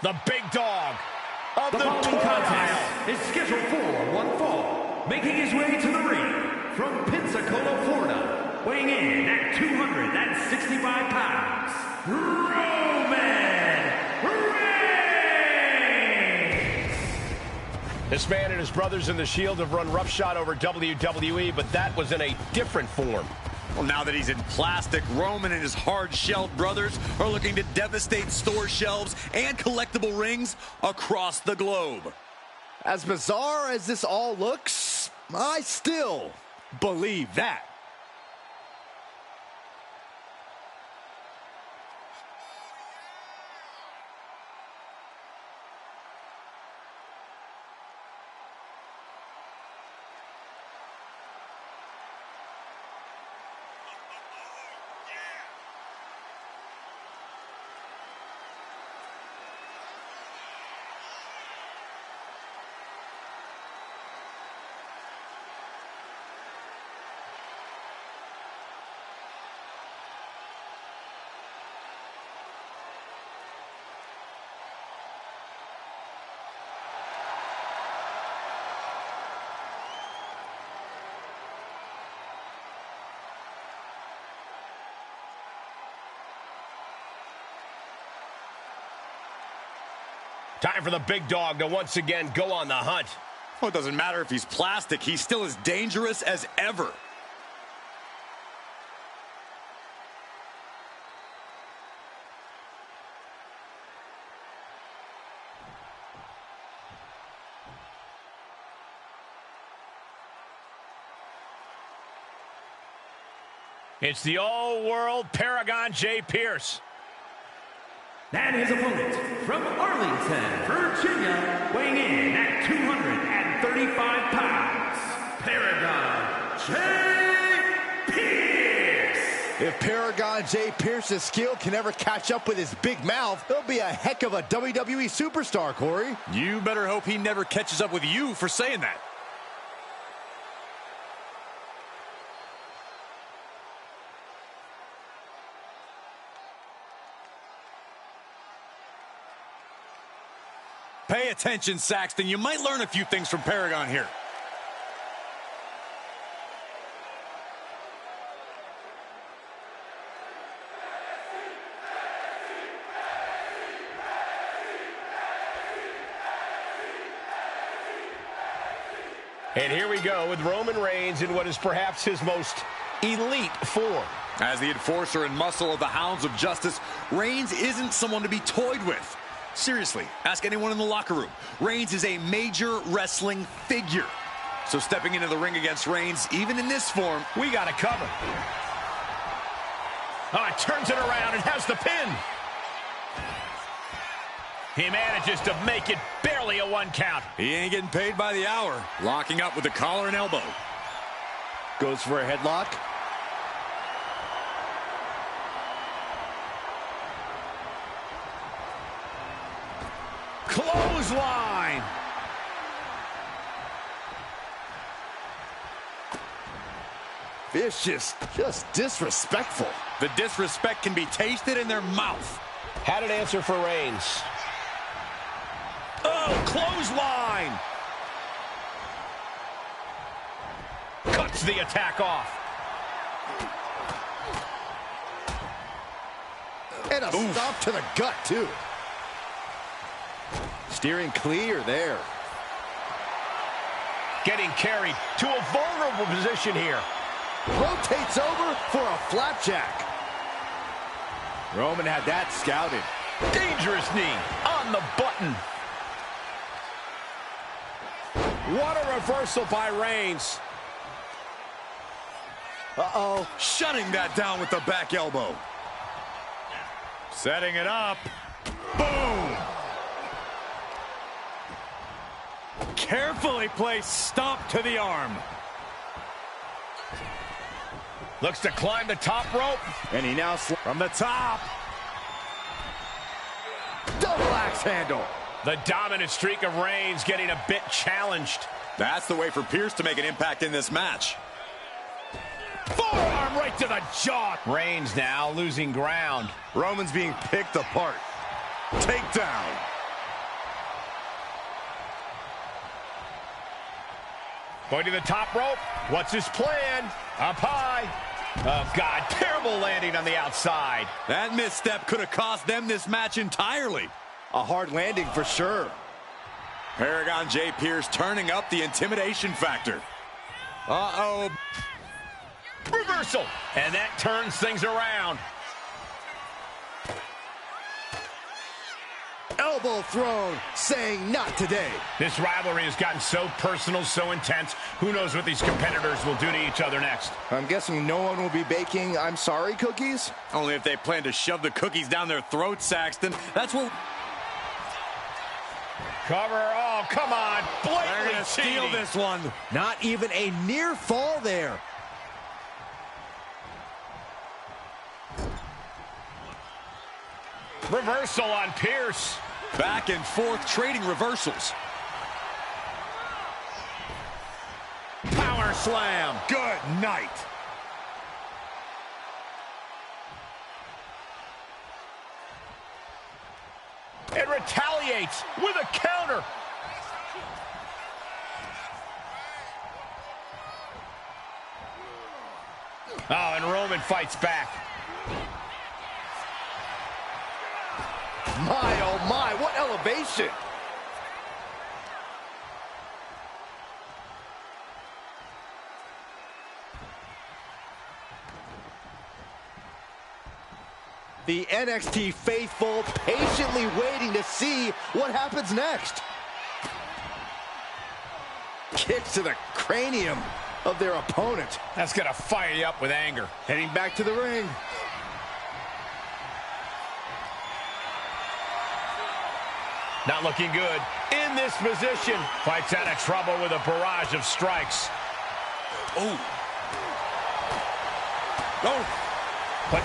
The big dog of the following contest is scheduled for one fall. Making his way to the ring from Pensacola, Florida, weighing in at 265 pounds, Roman Reigns! This man and his brothers in the Shield have run roughshod over WWE, but that was in a different form. Well, now that he's in plastic, Roman and his hard-shelled brothers are looking to devastate store shelves and collectible rings across the globe. As bizarre as this all looks, I still believe that. Time for the big dog to once again go on the hunt. Well, it doesn't matter if he's plastic. He's still as dangerous as ever. It's the all-world Paragon J. Pierce. And his opponent from Arlington, Virginia, weighing in at 235 pounds, Paragon J. Pierce. If Paragon J. Pierce's skill can ever catch up with his big mouth, he'll be a heck of a WWE superstar, Corey. You better hope he never catches up with you for saying that. Pay attention, Saxton. You might learn a few things from Paragon here. And here we go with Roman Reigns in what is perhaps his most elite form. As the enforcer and muscle of the Hounds of Justice, Reigns isn't someone to be toyed with. Seriously, ask anyone in the locker room. Reigns is a major wrestling figure. So stepping into the ring against Reigns, even in this form, We got it covered. Oh, it turns it around and has the pin. He manages to make it barely a one count. he ain't getting paid by the hour. Locking up with the collar and elbow. Goes for a headlock. Clothesline. Vicious, just disrespectful. The disrespect can be tasted in their mouth. Had an answer for Reigns. Oh, clothesline. Cuts the attack off. And a stomp to the gut, too. Steering clear there. Getting carried to a vulnerable position here. Rotates over for a flapjack. Roman had that scouted. Dangerous knee on the button. What a reversal by Reigns. Uh-oh. Shutting that down with the back elbow. Setting it up. Boom! Carefully placed stomp to the arm. Looks to climb the top rope. And he now From the top. double axe handle. The dominant streak of Reigns getting a bit challenged. That's the way for Pierce to make an impact in this match. Forearm right to the jaw. Reigns now losing ground. Roman's being picked apart. Takedown. Going to the top rope. What's his plan? Up high. Oh, God. Terrible landing on the outside. That misstep could have cost them this match entirely. A hard landing for sure. Paragon J. Pierce turning up the intimidation factor. Uh-oh. Reversal. And that turns things around. Elbow thrown, saying not today. This rivalry has gotten so personal, so intense. Who knows what these competitors will do to each other next? I'm guessing no one will be baking I'm sorry cookies? Only if they plan to shove the cookies down their throat, Saxton. That's what... Cover. Oh, come on. They're Blatantly going to steal cheating. this one. Not even a near fall there. Reversal on Pierce. Back and forth trading reversals. Power slam. Good night. And retaliates with a counter. Oh, and Roman fights back. My, oh my, what elevation. The NXT faithful patiently waiting to see what happens next. Kicks to the cranium of their opponent. That's going to fire you up with anger. Heading back to the ring. Not looking good. In this position. Fights out of trouble with a barrage of strikes. Oh. Oh. But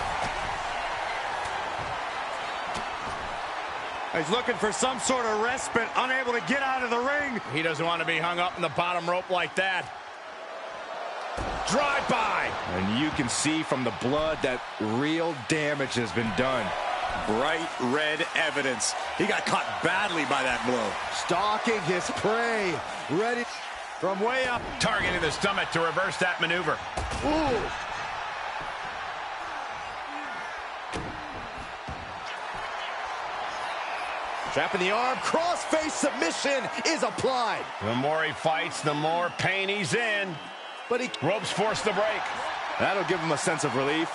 he's looking for some sort of respite, unable to get out of the ring. he doesn't want to be hung up in the bottom rope like that. Drive by. And you can see from the blood that real damage has been done. Bright red evidence. He got caught badly by that blow. Stalking his prey. Ready From way up. Targeting the stomach to reverse that maneuver. Ooh. Trapping the arm, cross-face submission is applied. The more he fights, the more pain he's in. But he... Ropes force the break. That'll give him a sense of relief.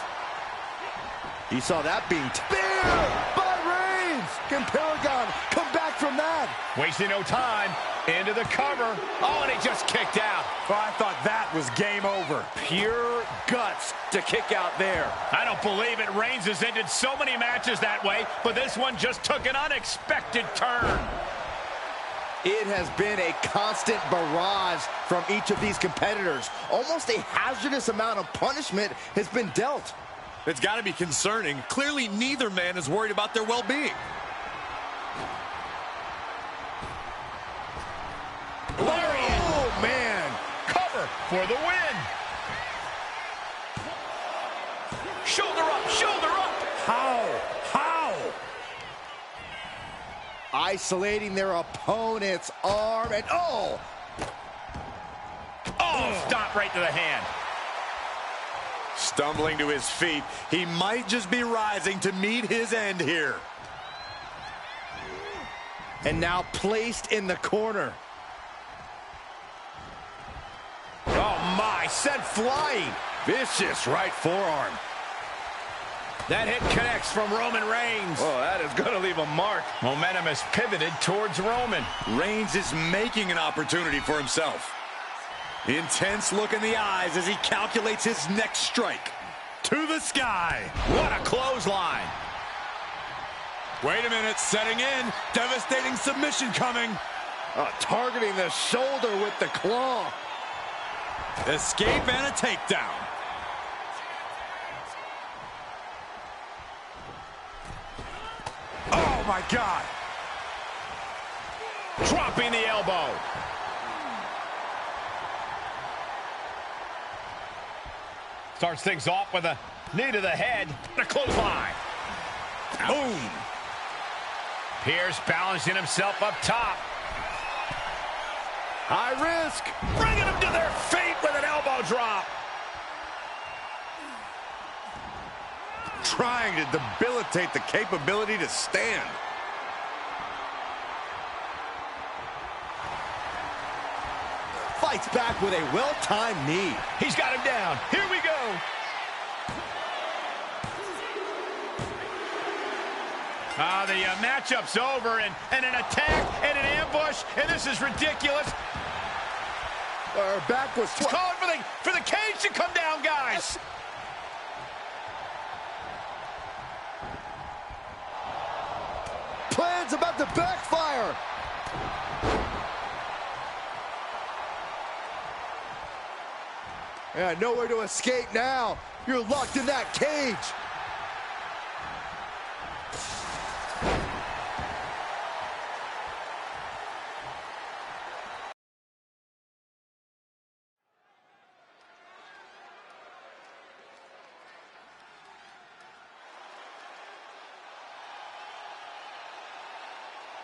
He saw that being... Spear by Reigns! Can Paragon come back from that? Wasting no time. Into the cover. Oh, and he just kicked out. Oh, I thought that was game over. Pure guts to kick out there. I don't believe it. Reigns has ended so many matches that way, but this one just took an unexpected turn. It has been a constant barrage from each of these competitors. Almost a hazardous amount of punishment has been dealt. It's got to be concerning. Clearly, neither man is worried about their well-being. Oh, man. Cover for the win. Shoulder up, shoulder up. How? Isolating their opponent's arm and oh! Oh, stop right to the hand. Stumbling to his feet. He might just be rising to meet his end here. And now placed in the corner. Oh, my. Sent flying. Vicious right forearm. That hit connects from Roman Reigns. Oh, that is going to leave a mark. Momentum has pivoted towards Roman. Reigns is making an opportunity for himself. Intense look in the eyes as he calculates his next strike. To the sky. What a clothesline. Wait a minute, setting in. Devastating submission coming. Targeting the shoulder with the claw. Escape and a takedown. Oh, my God. Dropping the elbow. Starts things off with a knee to the head. And a clothesline. Boom. Pierce balancing himself up top. High risk. Bringing them to their feet with an elbow drop. Trying to debilitate the capability to stand. Fights back with a well-timed knee. He's got him down. Here we go. The matchup's over, and an attack and an ambush, and this is ridiculous. Our back was... He's calling for the cage to come down, guys. Plan's about to backfire. Yeah, nowhere to escape now. You're locked in that cage.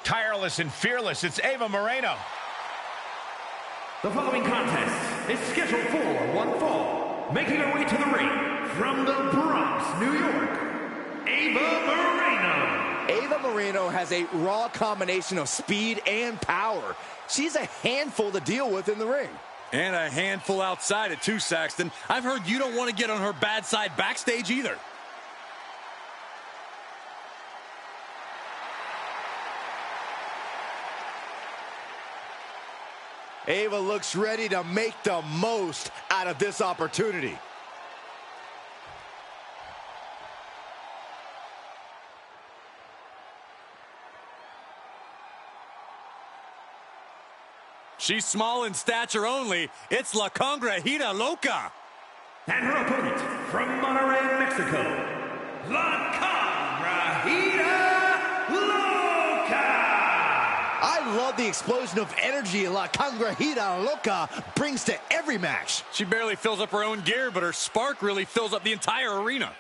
Tireless and fearless, it's Ava Moreno. The following contest is scheduled for one fall. Making her way to the ring from the Bronx, New York, Ava Moreno. Ava Moreno has a raw combination of speed and power. She's a handful to deal with in the ring. And a handful outside it too, Saxton. I've heard you don't want to get on her bad side backstage either. Ava looks ready to make the most out of this opportunity. She's small in stature only. It's La Congrejita Loca. And her opponent from Monterrey, Mexico, La Congrejita Loca. I love the explosion of energy La Congrejita Loca brings to every match. She barely fills up her own gear, but her spark really fills up the entire arena.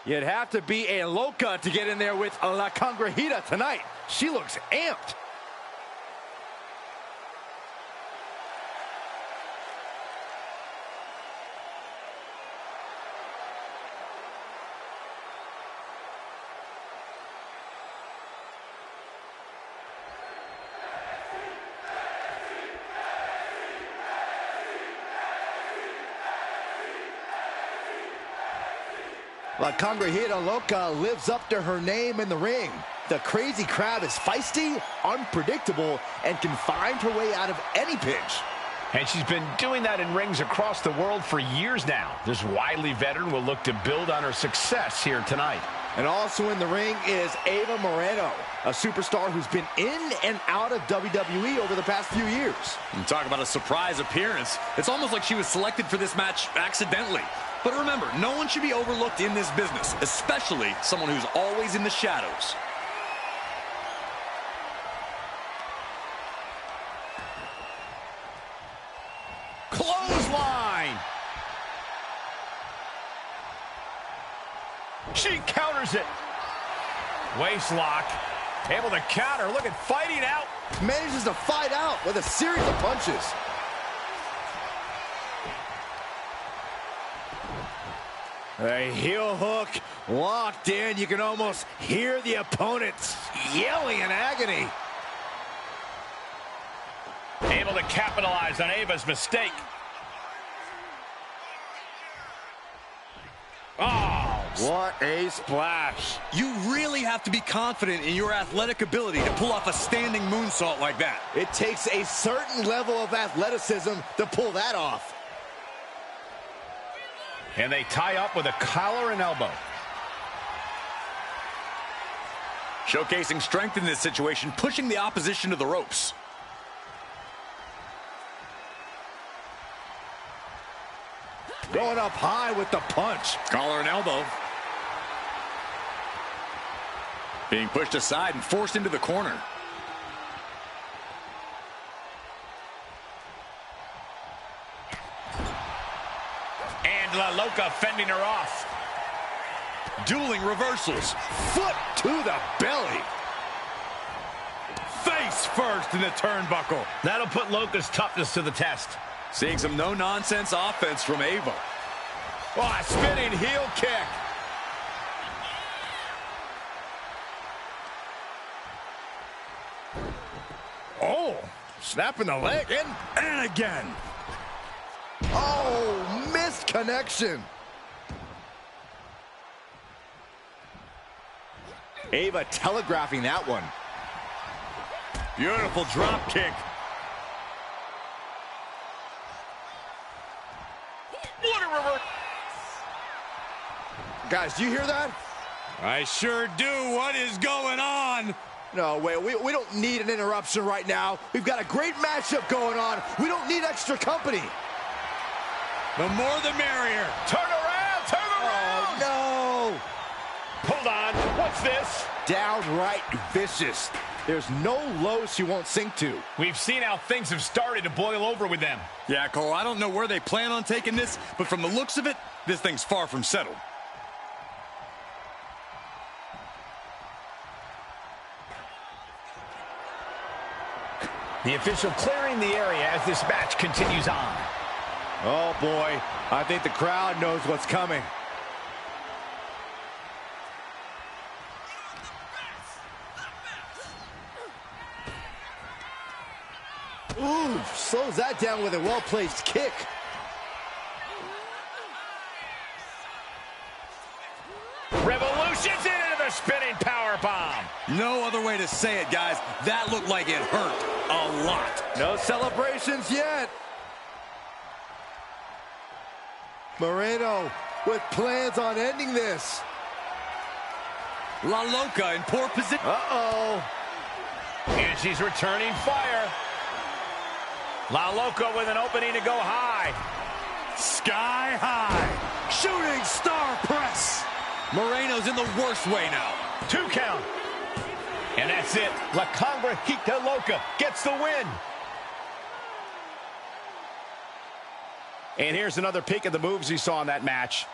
You'd have to be a Loca to get in there with La Congrejita tonight. She looks amped. La Congrejita Loca lives up to her name in the ring. The crazy crowd is feisty, unpredictable, and can find her way out of any pinch. And she's been doing that in rings across the world for years now. This wily veteran will look to build on her success here tonight. And also in the ring is Ava Moreno, a superstar who's been in and out of WWE over the past few years. And talk about a surprise appearance. It's almost like she was selected for this match accidentally. But remember, no one should be overlooked in this business, especially someone who's always in the shadows. Clothesline! She counters it. Waist lock. Able to counter. Look at fighting out. Manages to fight out with a series of punches. A heel hook locked in. You can almost hear the opponents yelling in agony. Able to capitalize on Ava's mistake. Oh, what a splash. You really have to be confident in your athletic ability to pull off a standing moonsault like that. It takes a certain level of athleticism to pull that off. And they tie up with a collar and elbow. Showcasing strength in this situation, pushing the opposition to the ropes. Going up high with the punch. Collar and elbow. Being pushed aside and forced into the corner. And La Loca fending her off. Dueling reversals. Foot to the belly. Face first in the turnbuckle. That'll put Loca's toughness to the test. Seeing some no-nonsense offense from Ava. Oh, a spinning heel kick. Oh, snapping the leg in. And again. Oh, missed connection. Ava telegraphing that one. Beautiful drop kick. What a reverse. Guys, do you hear that? I sure do. What is going on? No, wait, we don't need an interruption right now. We've got a great matchup going on. We don't need extra company. The more the merrier. Turn around, turn around. Oh, no. Hold on, what's this? Downright vicious. There's no low she won't sink to. We've seen how things have started to boil over with them. Yeah, Cole, I don't know where they plan on taking this, but from the looks of it, this thing's far from settled. The official clearing the area as this match continues on. Oh, boy. I think the crowd knows what's coming. Ooh, slows that down with a well-placed kick. Revolutions into the spinning power bomb. No other way to say it, guys. That looked like it hurt a lot. No celebrations yet. Moreno with plans on ending this. La Loca in poor position. Uh-oh. And she's returning fire. La Loca with an opening to go high. Sky high. Shooting star press. Moreno's in the worst way now. 2 count. And that's it. La Congrejita Loca gets the win. And here's another peek at the moves you saw in that match.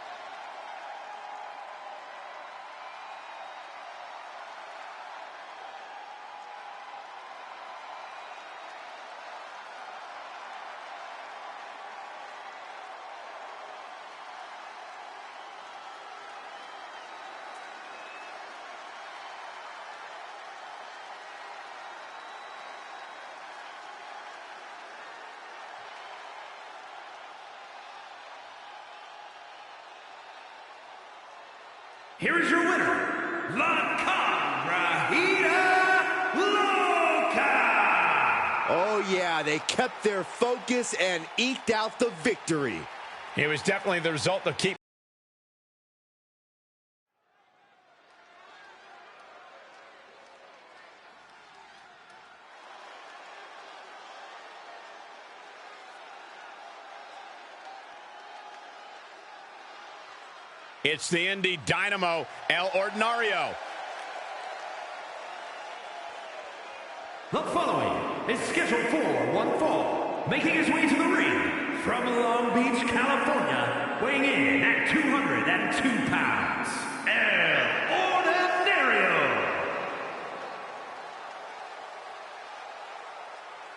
Here is your winner, La Congrejita Loca! Oh, yeah, they kept their focus and eked out the victory. It was definitely the result of keep. It's the Indy Dynamo, El Ordinario. The following is scheduled for one fall, making his way to the ring from Long Beach, California, weighing in at 202 pounds, El Ordinario.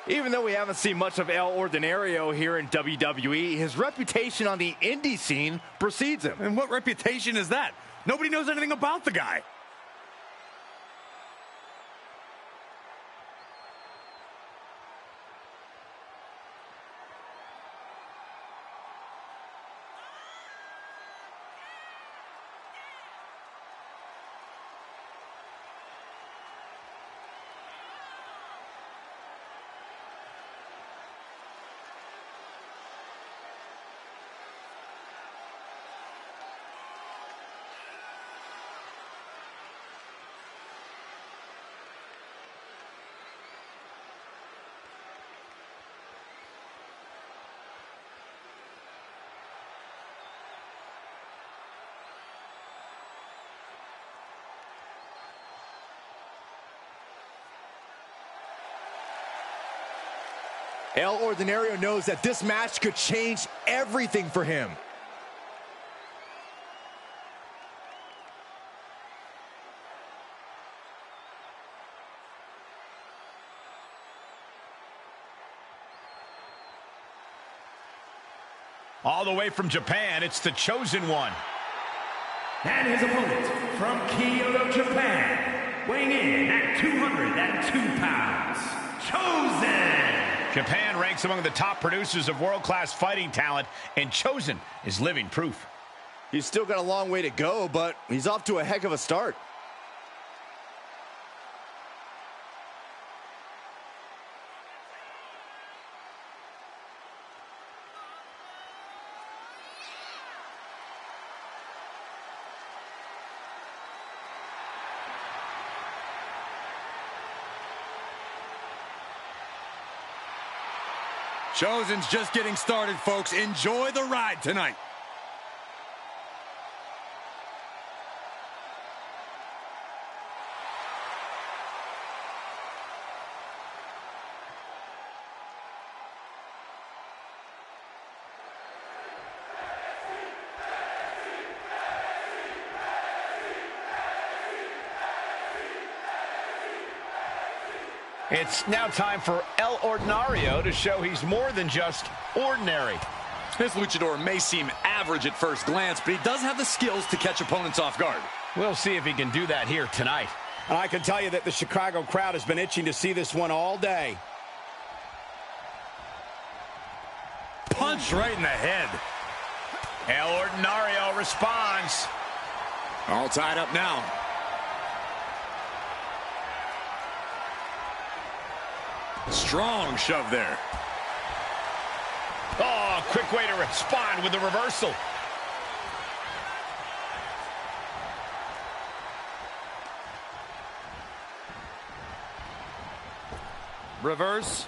Even though we haven't seen much of El Ordinario here in WWE, his reputation on the indie scene precedes him. And what reputation is that? Nobody knows anything about the guy. El Ordinario knows that this match could change everything for him. All the way from Japan, it's the Chosen One. And his opponent from Kyoto, Japan, weighing in at 202 pounds, Chosen! Japan ranks among the top producers of world-class fighting talent, and Chosen is living proof. He's still got a long way to go, but he's off to a heck of a start. Chosen's just getting started, folks. Enjoy the ride tonight. It's now time for El Ordinario to show he's more than just ordinary. This luchador may seem average at first glance, but he does have the skills to catch opponents off guard. We'll see if he can do that here tonight. And I can tell you that the Chicago crowd has been itching to see this one all day. Punch right in the head. El Ordinario responds. All tied up now. Strong shove there. Oh, quick way to respond with the reversal. Reverse.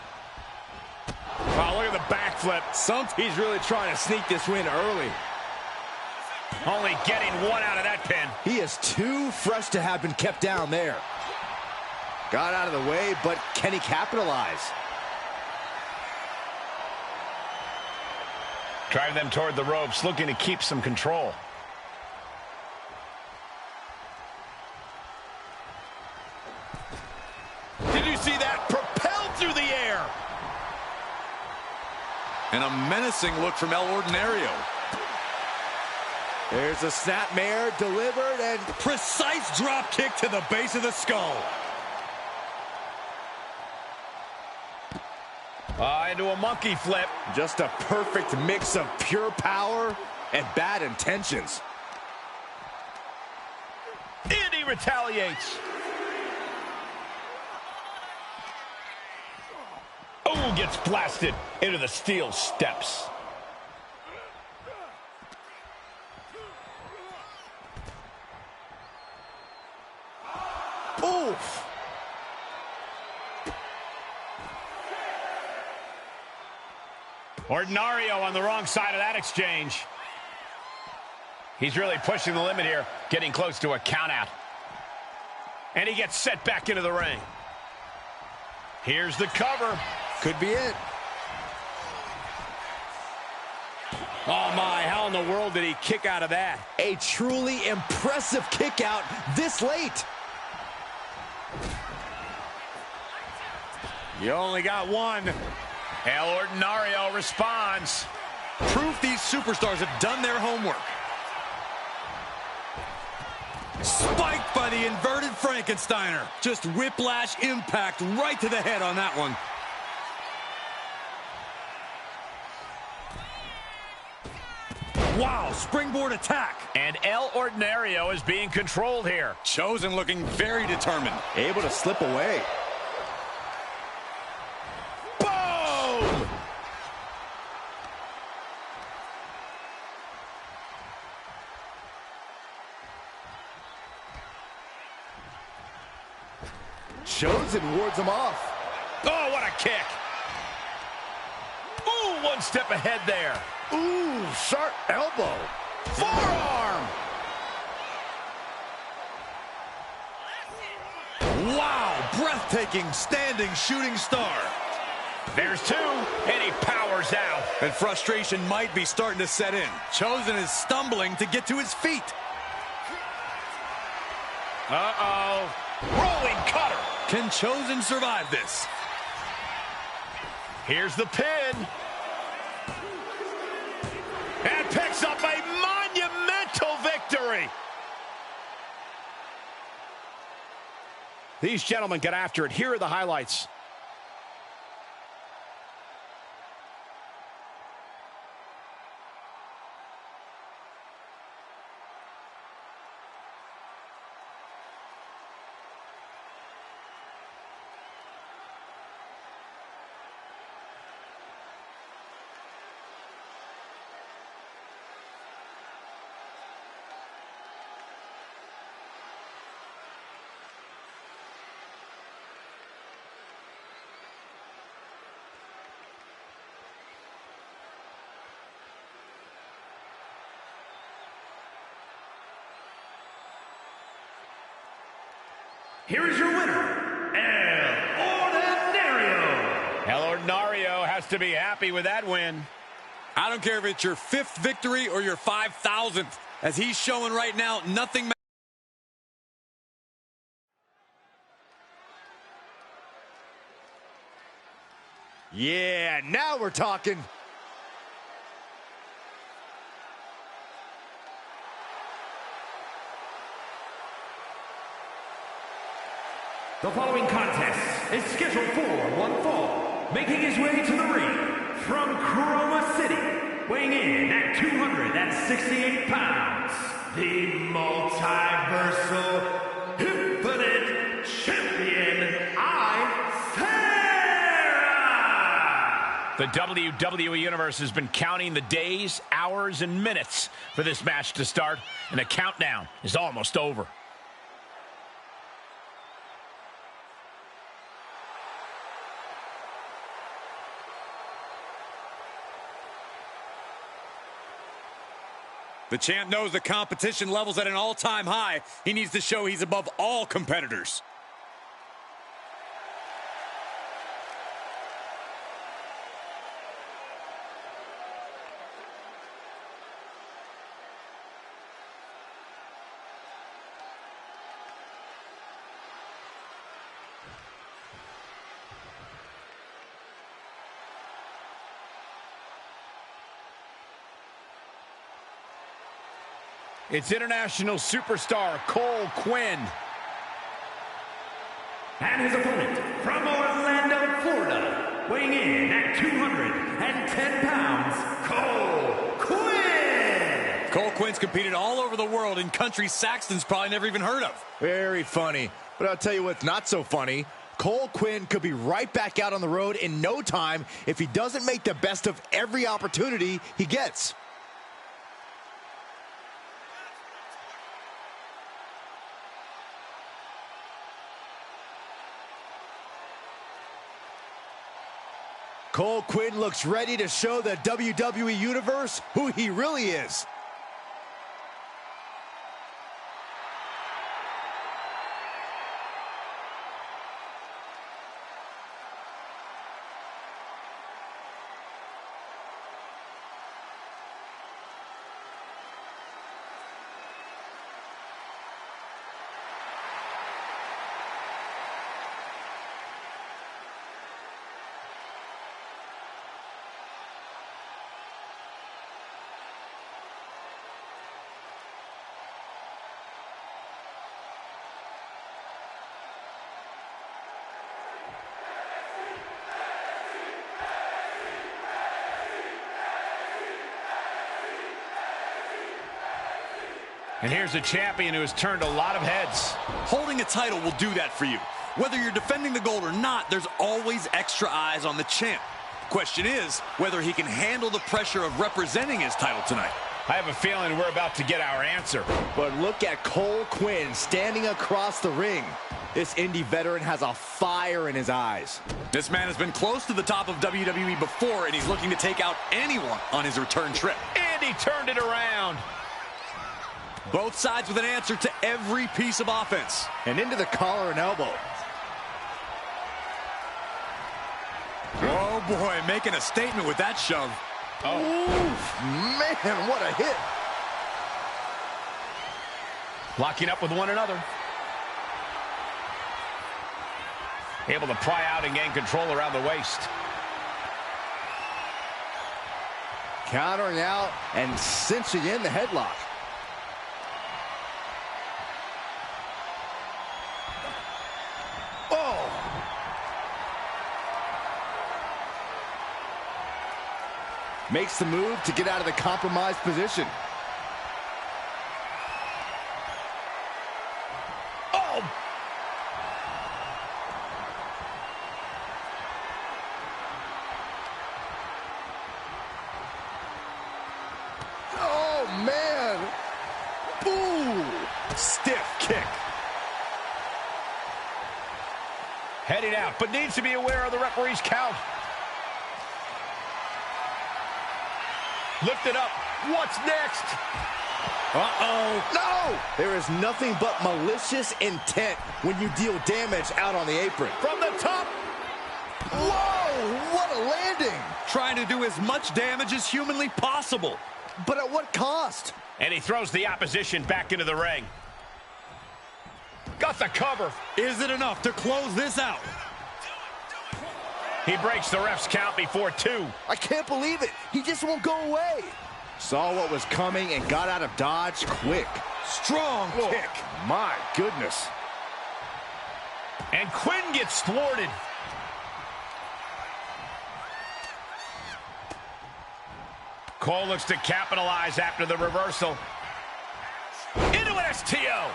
Oh, look at the backflip. He's really trying to sneak this win early. Only getting one out of that pin. He is too fresh to have been kept down there. Got out of the way, but can he capitalize? Drive them toward the ropes, looking to keep some control. Did you see that? Propelled through the air. And a menacing look from El Ordinario. There's a snapmare delivered and Precise drop kick to the base of the skull. Into a monkey flip. just a perfect mix of pure power and bad intentions. And he retaliates. Oh, gets blasted into the steel steps. Oof. Ordinario on the wrong side of that exchange. He's really pushing the limit here, getting close to a countout. And he gets set back into the ring. Here's the cover. Could be it. Oh my, how in the world did he kick out of that? A truly impressive kick out this late. You only got one. El Ordinario responds. Proof these superstars have done their homework. Spiked by the inverted Frankensteiner. Just whiplash impact right to the head on that one. Wow, springboard attack. And El Ordinario is being controlled here. Chosen looking very determined. Able to slip away. Boom! Chosen wards him off. Oh, what a kick. Ooh, one step ahead there. Ooh, sharp elbow. Forearm. Wow, breathtaking standing shooting star. There's two, and he powers out. And frustration might be starting to set in. Chosen is stumbling to get to his feet. Uh-oh. Rolling cutter. Can Chosen survive this? Here's the pin. picks up a monumental victory. These gentlemen get after it. Here are the highlights. Here is your winner, El Ordinario. El Ordinario has to be happy with that win. I don't care if it's your 5th victory or your 5,000th. As he's showing right now, nothing matters. Yeah, now we're talking. The following contest is scheduled for one fall. Making his way to the ring from Chroma City, weighing in at 268 pounds, the multiversal infinite champion, The WWE Universe has been counting the days, hours, and minutes for this match to start, and the countdown is almost over. The champ knows the competition level's at an all-time high. He needs to show he's above all competitors. It's international superstar Cole Quinn. and his opponent from Orlando, Florida, weighing in at 210 pounds, Cole Quinn. Cole Quinn's competed all over the world in countries Saxton's probably never even heard of. Very funny. But I'll tell you what's not so funny. Cole Quinn could be right back out on the road in no time if he doesn't make the best of every opportunity he gets. Cole Quinn looks ready to show the WWE Universe who he really is. And here's a champion who has turned a lot of heads. Holding a title will do that for you. Whether you're defending the gold or not, there's always extra eyes on the champ. Question is whether he can handle the pressure of representing his title tonight. I have a feeling we're about to get our answer. But look at Cole Quinn standing across the ring. This indie veteran has a fire in his eyes. This man has been close to the top of WWE before, and he's looking to take out anyone on his return trip. And he turned it around. Both sides with an answer to every piece of offense. And into the collar and elbow. Oh boy, making a statement with that shove. Oh. Oof, man, what a hit. Locking up with one another. Able to pry out and gain control around the waist. Countering out and cinching in the headlock. Oh! Makes the move to get out of the compromised position. Oh! Oh, man! Ooh! Stiff kick. Heading out, but needs to be aware of the referee's count. Lift it up. What's next? Uh-oh. No! There is nothing but malicious intent when you deal damage out on the apron. From the top. Whoa! What a landing! Trying to do as much damage as humanly possible. But at what cost? And he throws the opposition back into the ring. Got the cover. Is it enough to close this out? He breaks the ref's count before 2. I can't believe it. He just won't go away. Saw what was coming and got out of dodge quick. Strong kick. My goodness. And Quinn gets thwarted. Cole looks to capitalize after the reversal. Into an STO.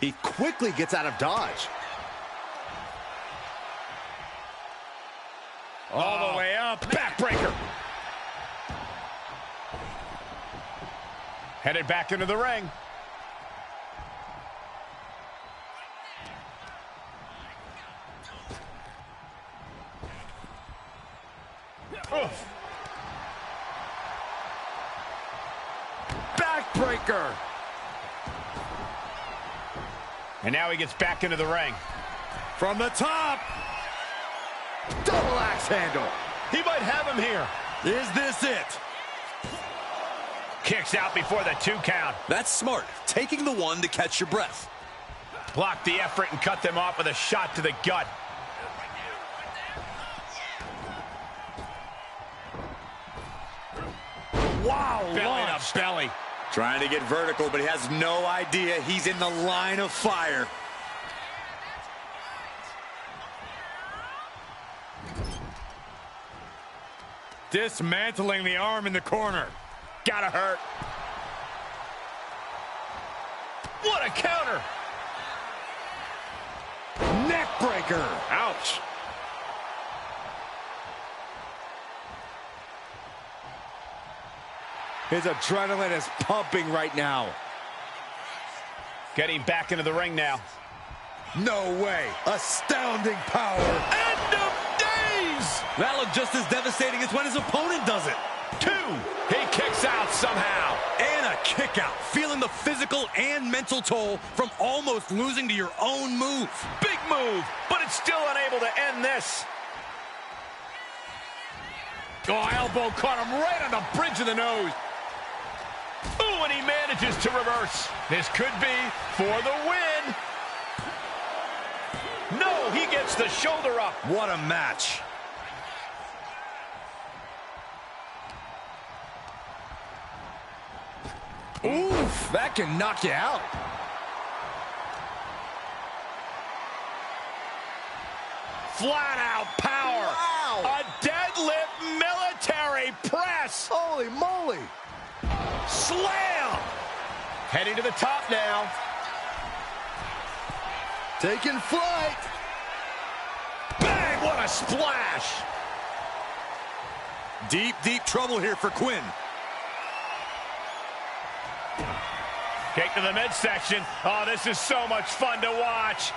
He quickly gets out of dodge. All the way up. Backbreaker. Headed back into the ring. Oof. Backbreaker. And now he gets back into the ring. From the top. Double axe handle. He might have him here. Is this it? Kicks out before the 2 count. That's smart. Taking the one to catch your breath. Block the effort and cut them off with a shot to the gut. Wow, Belly to belly. Trying to get vertical, but he has no idea he's in the line of fire. Dismantling the arm in the corner. Gotta hurt. What a counter. Neck breaker. Ouch. His adrenaline is pumping right now. Getting back into the ring now. No way. Astounding power. End of days. That looked just as devastating as when his opponent does it. 2. He kicks out somehow. And a kick out. Feeling the physical and mental toll from almost losing to your own move. Big move, but it's still unable to end this. Oh, elbow caught him right on the bridge of the nose. Ooh, and he manages to reverse. This could be for the win. No, he gets the shoulder up. What a match. Oof, that can knock you out. Flat out power. Wow. A deadlift military press. Holy moly. Slam. Heading to the top now. Taking flight. Bang, what a splash. Deep, deep trouble here for Quinn. Kick to the midsection. Oh, this is so much fun to watch.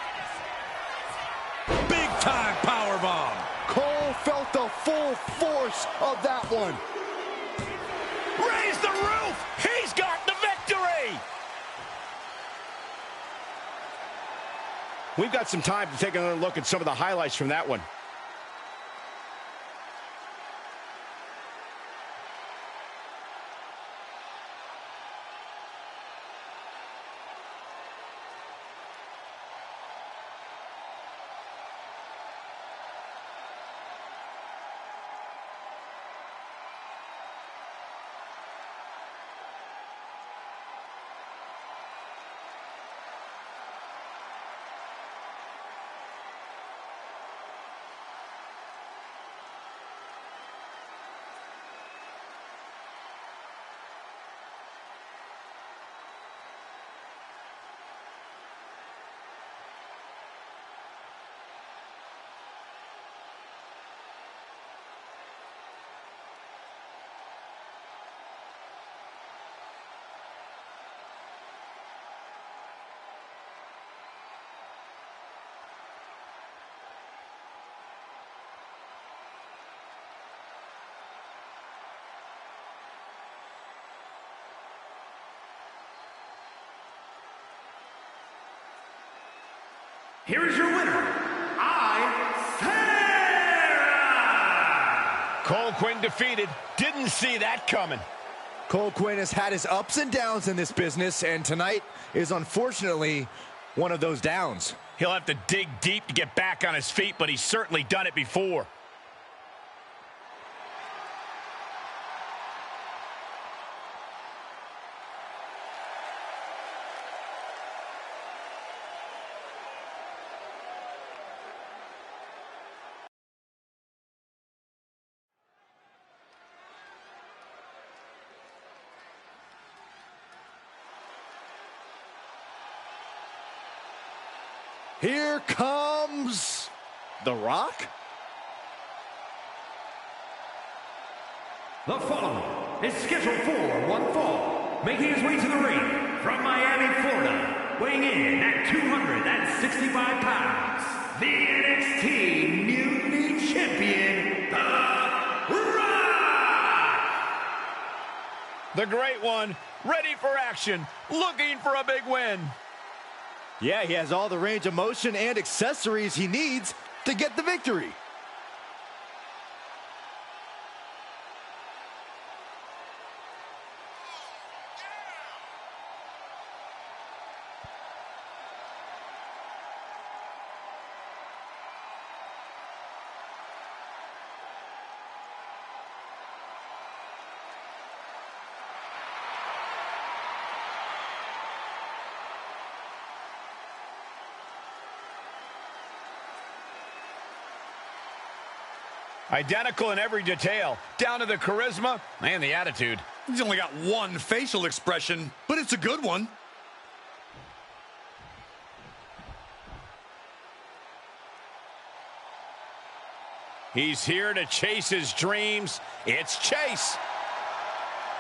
Big time powerbomb. Cole felt the full force of that one. Raise the roof. He's got the victory. We've got some time to take another look at some of the highlights from that one. here is your winner, Sarah! Cole Quinn defeated. Didn't see that coming. Cole Quinn has had his ups and downs in this business, and tonight is unfortunately one of those downs. He'll have to dig deep to get back on his feet, but he's certainly done it before. Here comes The Rock. The following is scheduled for one fall, making his way to the ring from Miami, Florida, weighing in at 265 pounds, the NXT Mutiny Champion, The Rock! The Great One, ready for action, looking for a big win. Yeah, he has all the range of motion and accessories he needs to get the victory. Identical in every detail, down to the charisma and the attitude. He's only got one facial expression, but it's a good one. He's here to chase his dreams. It's Chase.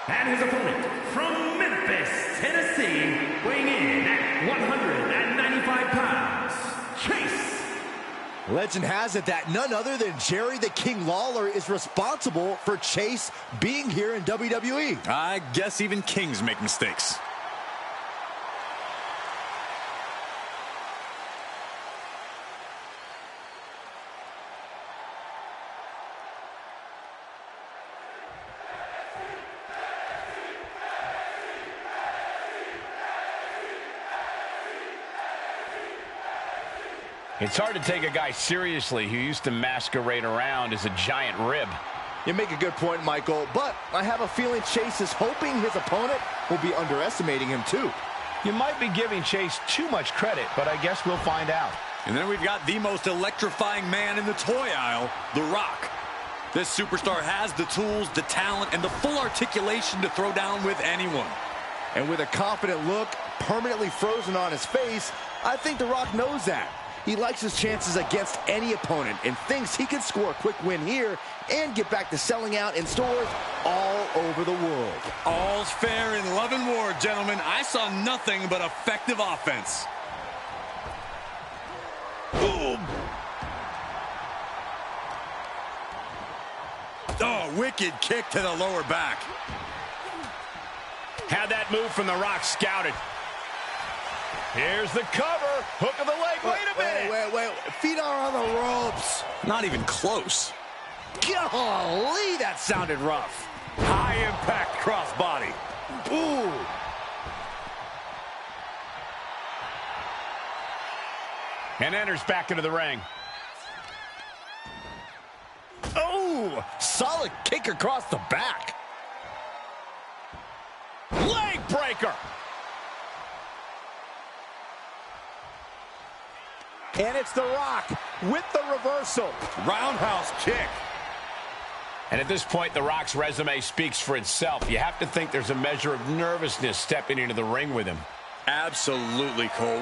And his opponent from Memphis, Tennessee, weighing in at 195 pounds, Chase. Legend has it that none other than Jerry the King Lawler is responsible for Chase being here in WWE. I guess even kings make mistakes. It's hard to take a guy seriously who used to masquerade around as a giant rib. You make a good point, Michael, but I have a feeling Chase is hoping his opponent will be underestimating him too. You might be giving Chase too much credit, but I guess we'll find out. And then we've got the most electrifying man in the toy aisle, The Rock. This superstar has the tools, the talent, and the full articulation to throw down with anyone. And with a confident look permanently frozen on his face, I think The Rock knows that. He likes his chances against any opponent and thinks he can score a quick win here and get back to selling out in stores all over the world. All's fair in love and war, gentlemen. I saw nothing but effective offense. Boom! Oh, wicked kick to the lower back. Had that move from The Rock scouted. Here's the cover. Hook of the leg. Wait a minute. Wait. Feet are on the ropes. Not even close. Golly, that sounded rough. High impact crossbody. Ooh. And enters back into the ring. Oh, solid kick across the back. Leg breaker. And it's The Rock with the reversal. Roundhouse kick. And at this point, The Rock's resume speaks for itself. You have to think there's a measure of nervousness stepping into the ring with him. Absolutely, Cole.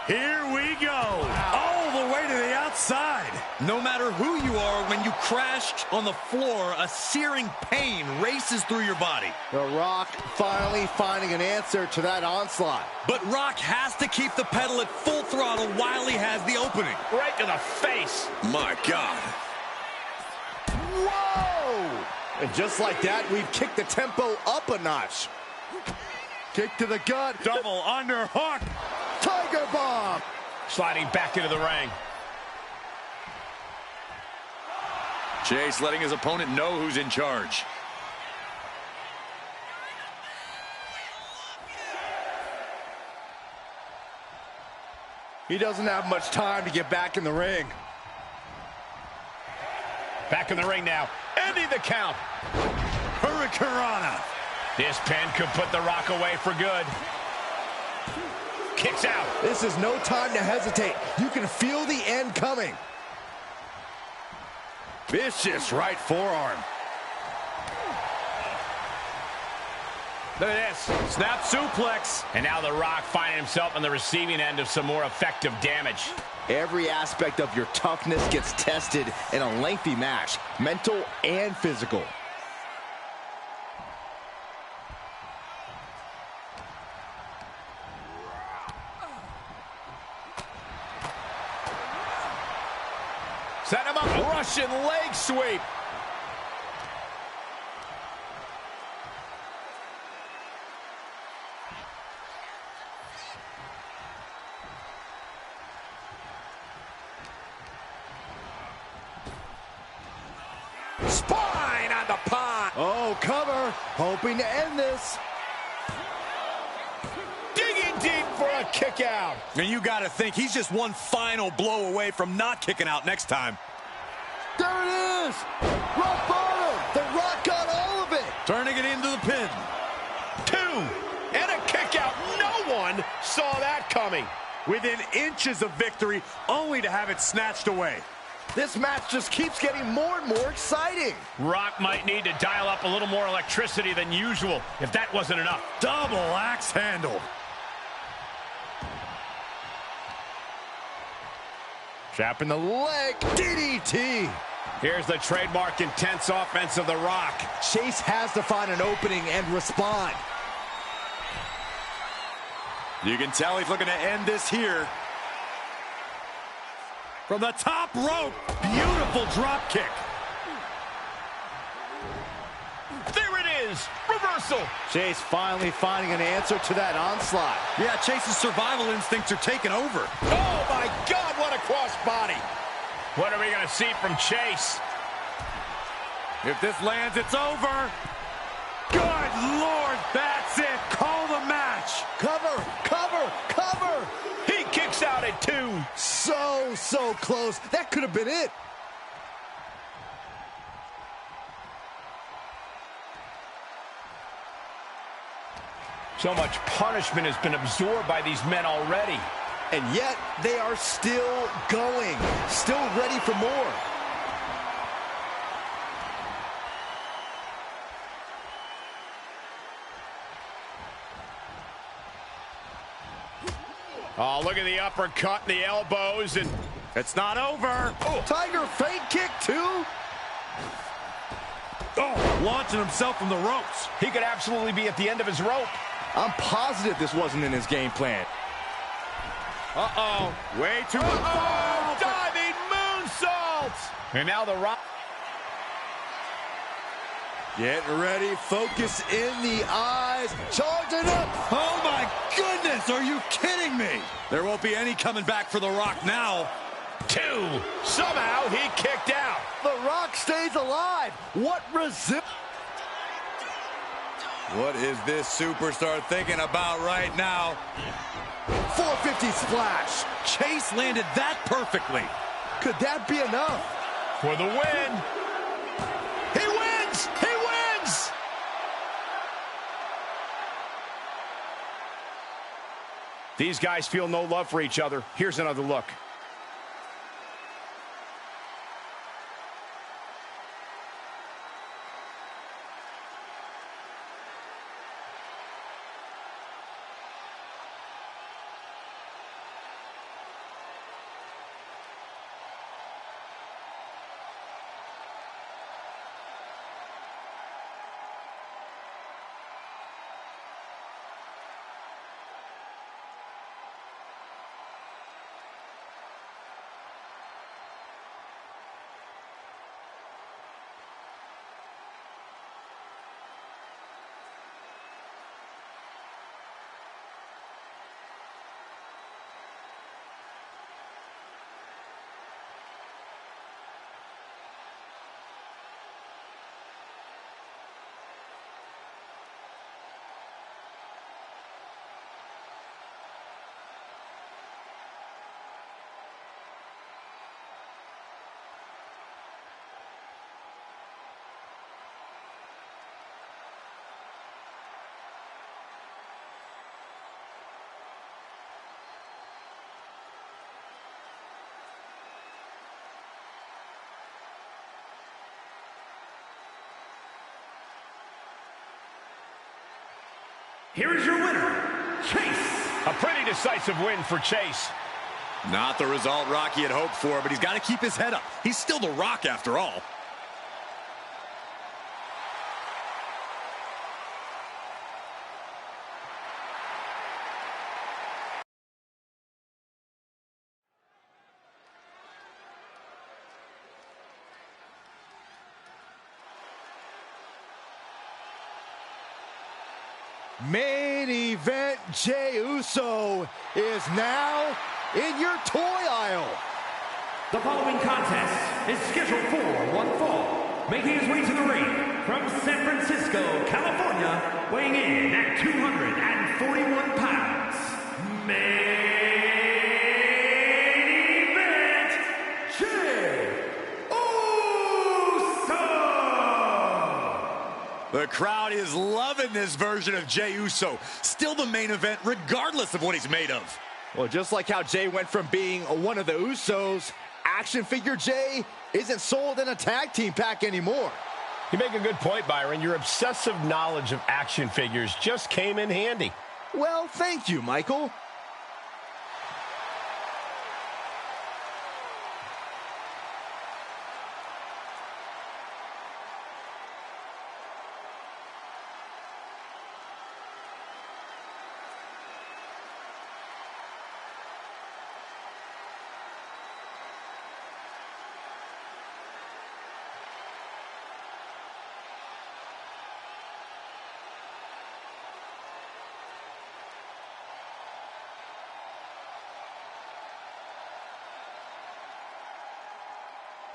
Here we go. All the way to the outside. No matter who you are, when you crash on the floor, a searing pain races through your body. The Rock finally finding an answer to that onslaught. But Rock has to keep the pedal at full throttle while he has the opening. Right to the face. My God. Whoa! And just like that, we've kicked the tempo up a notch. Kick to the gut. Double underhook. Tiger bomb. Sliding back into the ring. Chase letting his opponent know who's in charge. He doesn't have much time to get back in the ring. Back in the ring now. Ending the count. Hurricanrana. This pin could put The Rock away for good. Kicks out. This is no time to hesitate. You can feel the end coming. Vicious right forearm. Look at this. Snap suplex. And now The Rock finding himself on the receiving end of some more effective damage. Every aspect of your toughness gets tested in a lengthy match, mental and physical. Set him up. Russian leg sweep. Spine on the pond. Oh, cover. Hoping to end this. Digging deep for a kick out. And you got to think he's just one final blow away from not kicking out next time. There it is. Rock bottom. The Rock got all of it. Turning it into the pin. 2. And a kick out. No one saw that coming. Within inches of victory, only to have it snatched away. This match just keeps getting more and more exciting. Rock might need to dial up a little more electricity than usual if that wasn't enough. Double axe handle. Trapping the leg. DDT. Here's the trademark intense offense of The Rock. Chase has to find an opening and respond. You can tell he's looking to end this here. From the top rope. Beautiful drop kick. There it is. Reversal. Chase finally finding an answer to that onslaught. Yeah, Chase's survival instincts are taking over. Oh, my God, what a crossbody. What are we going to see from Chase? If this lands, it's over. Good Lord, that's it. Call the match. Cover, cover, cover. He kicks out at 2. So close. That could have been it. So much punishment has been absorbed by these men already. And yet, they are still going. Still ready for more. Oh, look at the uppercut and the elbows, and It's not over. Oh, Tiger feint kick, too. Oh, launching himself from the ropes. he could absolutely be at the end of his rope. I'm positive this wasn't in his game plan. Uh-oh. Way too Oh, diving moonsault. And now The Rock. Getting ready, focus in the eyes, charging up. Oh, my goodness, are you kidding me? There won't be any coming back for The Rock now. 2. Somehow he kicked out. The Rock stays alive. What resist? What is this superstar thinking about right now? 450 splash. Chase landed that perfectly. Could that be enough? For the win. He wins! He wins! These guys feel no love for each other. Here's another look. here is your winner, Chase. A pretty decisive win for Chase. Not the result Rocky had hoped for, but he's got to keep his head up. He's still The Rock after all. Main event, Jey Uso is now in your toy aisle. The following contest is scheduled for one fall. Making his way to the ring from San Francisco, California, weighing in at 241 pounds. Main event, Jey Uso! The crowd is loving this version of Jey Uso. Still the main event, regardless of what he's made of. Well, just like how Jey went from being one of the Usos, action figure Jey isn't sold in a tag team pack anymore. You make a good point, Byron. Your obsessive knowledge of action figures just came in handy. Well, thank you, Michael.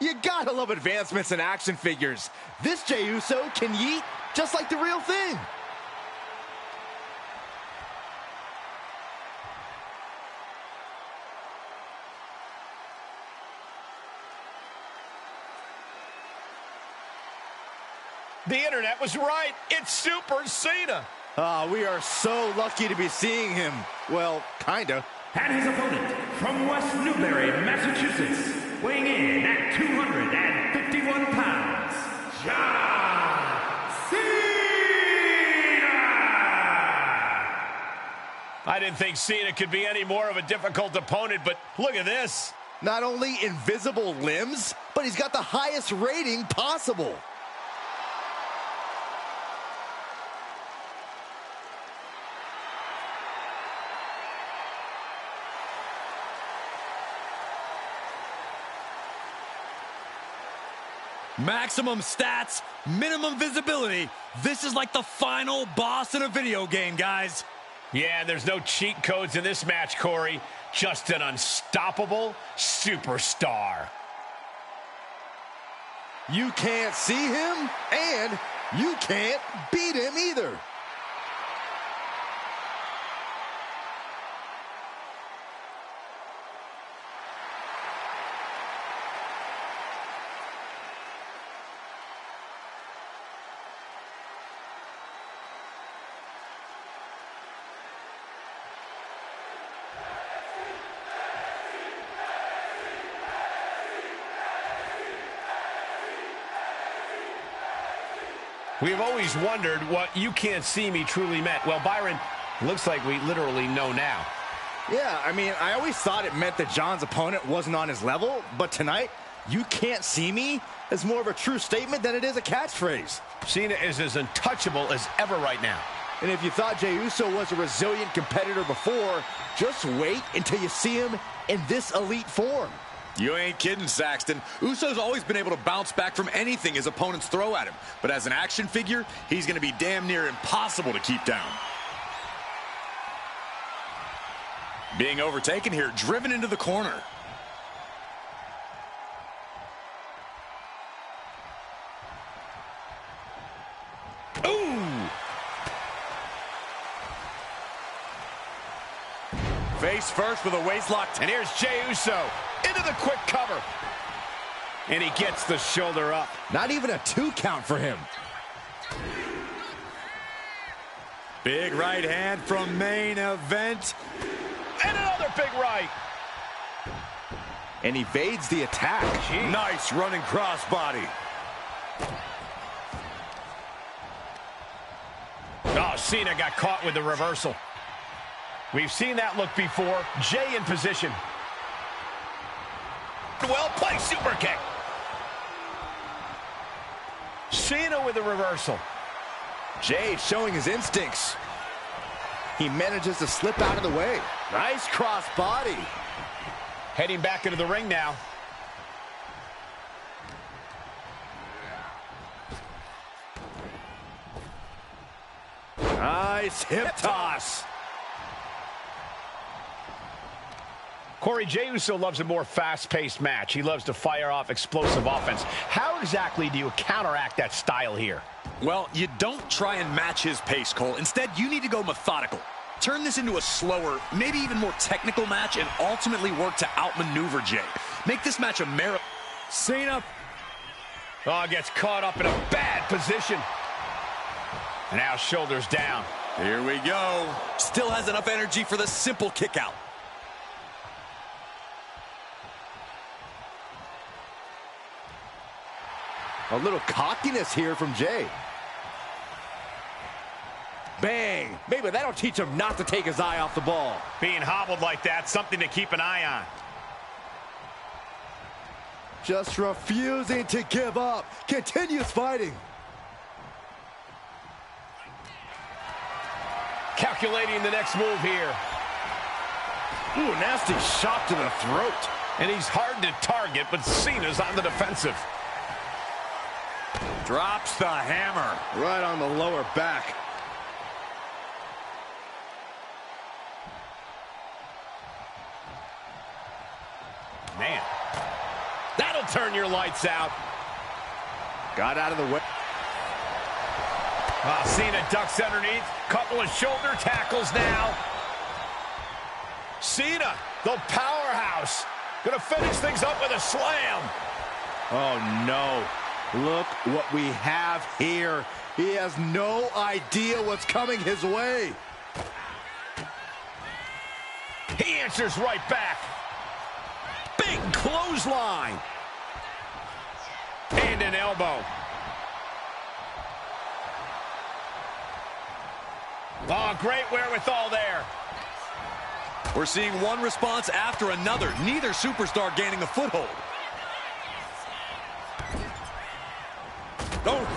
You gotta love advancements in action figures. This Jey Uso can yeet just like the real thing. The internet was right. It's Super Cena. We are so lucky to be seeing him. Well, kinda. And his opponent from West Newbury, Massachusetts, weighing in at 251 pounds, John Cena! I didn't think Cena could be any more of a difficult opponent, but look at this. Not only invisible limbs, but he's got the highest rating possible. Maximum stats, minimum visibility. This is like the final boss in a video game, guys. Yeah, there's no cheat codes in this match, Corey. Just an unstoppable superstar. You can't see him, and you can't beat him either. We've always wondered what "you can't see me" truly meant. Well, Byron, looks like we literally know now. Yeah, I mean, I always thought it meant that John's opponent wasn't on his level, but tonight, "you can't see me" is more of a true statement than it is a catchphrase. Cena is as untouchable as ever right now. And if you thought Jey Uso was a resilient competitor before, just wait until you see him in this elite form. You ain't kidding, Saxton. Uso's always been able to bounce back from anything his opponents throw at him. But as an action figure, he's going to be damn near impossible to keep down. Being overtaken here, driven into the corner. Ooh! Face first with a waistlock. And here's Jey Uso into the quick cover. And he gets the shoulder up. Not even a 2 count for him. Big right hand from main event. And another big right. And evades the attack. Jeez. Nice running crossbody. Oh, Oh, Cena got caught with the reversal. We've seen that look before. Jay in position. Well placed super kick. Cena with the reversal. Jay showing his instincts. He manages to slip out of the way. Nice cross body. Heading back into the ring now. Nice hip toss. Corey, Jey Uso loves a more fast-paced match. He loves to fire off explosive offense. How exactly do you counteract that style here? Well, you don't try and match his pace, Cole. Instead, you need to go methodical. Turn this into a slower, maybe even more technical match and ultimately work to outmaneuver Jey. Make this match a marathon. Cena. Oh, gets caught up in a bad position. And now shoulders down. Here we go. Still has enough energy for the simple kick out. A little cockiness here from Jey. Bang! Maybe that'll teach him not to take his eye off the ball. Being hobbled like that, something to keep an eye on. Just refusing to give up. Continues fighting. Calculating the next move here. Ooh, nasty shot to the throat. And he's hard to target, but Cena's on the defensive. Drops the hammer. Right on the lower back. Man, that'll turn your lights out. Got out of the way. Cena ducks underneath. Couple of shoulder tackles now. Cena, the powerhouse, gonna finish things up with a slam. Oh, no. Look what we have here. He has no idea what's coming his way. He answers right back. Big clothesline. And an elbow. Oh, great wherewithal there. We're seeing one response after another. Neither superstar gaining a foothold. Oh.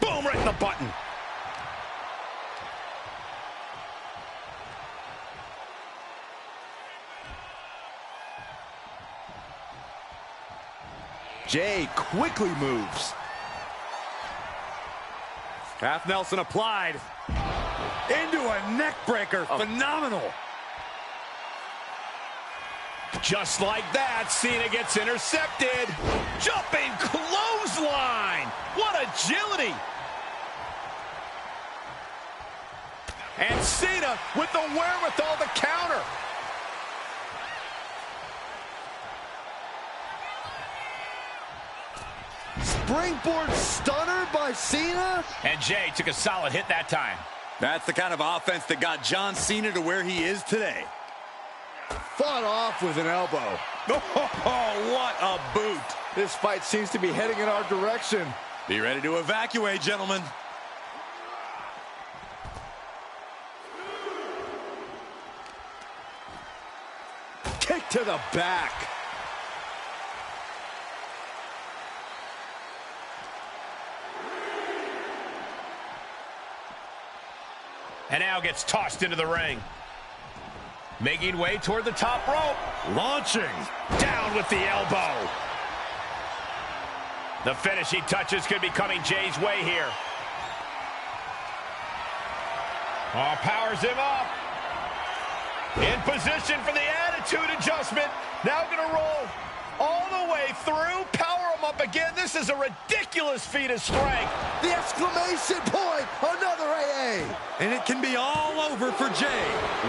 Boom, right in the button. Jey quickly moves. Half Nelson applied. Into a neck breaker. Phenomenal. Just like that, Cena gets intercepted. Jumping clothesline. What agility. And Cena with the wherewithal to counter. Springboard stunner by Cena. And Jey took a solid hit that time. That's the kind of offense that got John Cena to where he is today. Fought off with an elbow. Oh, what a boot. This fight seems to be heading in our direction. Be ready to evacuate, gentlemen. Kick to the back. And now gets tossed into the ring. Making way toward the top rope. Launching. Down with the elbow. The finishing touches could be coming Jey's way here. Oh, powers him up. In position for the attitude adjustment. Now gonna roll. all the way through. Power him up again. This is a ridiculous feat of strength. The exclamation point, another AA. And it can be all over for Jay.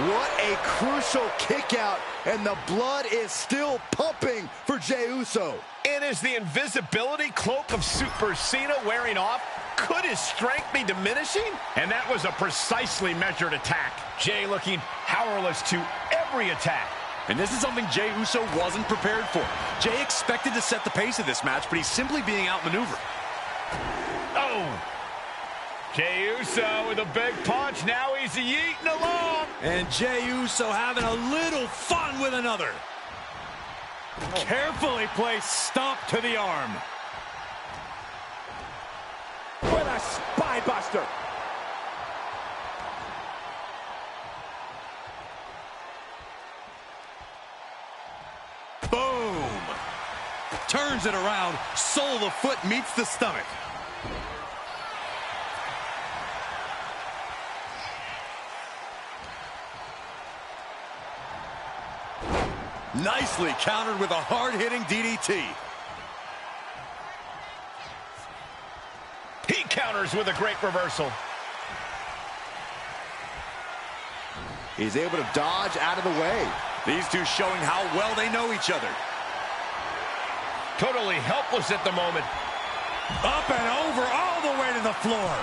What a crucial kick out, and the blood is still pumping for Jey Uso. And is the invisibility cloak of Super Cena wearing off? Could his strength be diminishing? And that was a precisely measured attack. Jay looking powerless to every attack. And this is something Jey Uso wasn't prepared for. Jay expected to set the pace of this match, but he's simply being outmaneuvered. Oh! Jey Uso with a big punch. Now he's yeeting along. And Jey Uso having a little fun with another. Carefully placed stomp to the arm. With a spine buster. Boom! Turns it around. Sole of the foot meets the stomach. Nicely countered with a hard-hitting DDT. He counters with a great reversal. He's able to dodge out of the way. These two showing how well they know each other. Totally helpless at the moment. Up and over, all the way to the floor.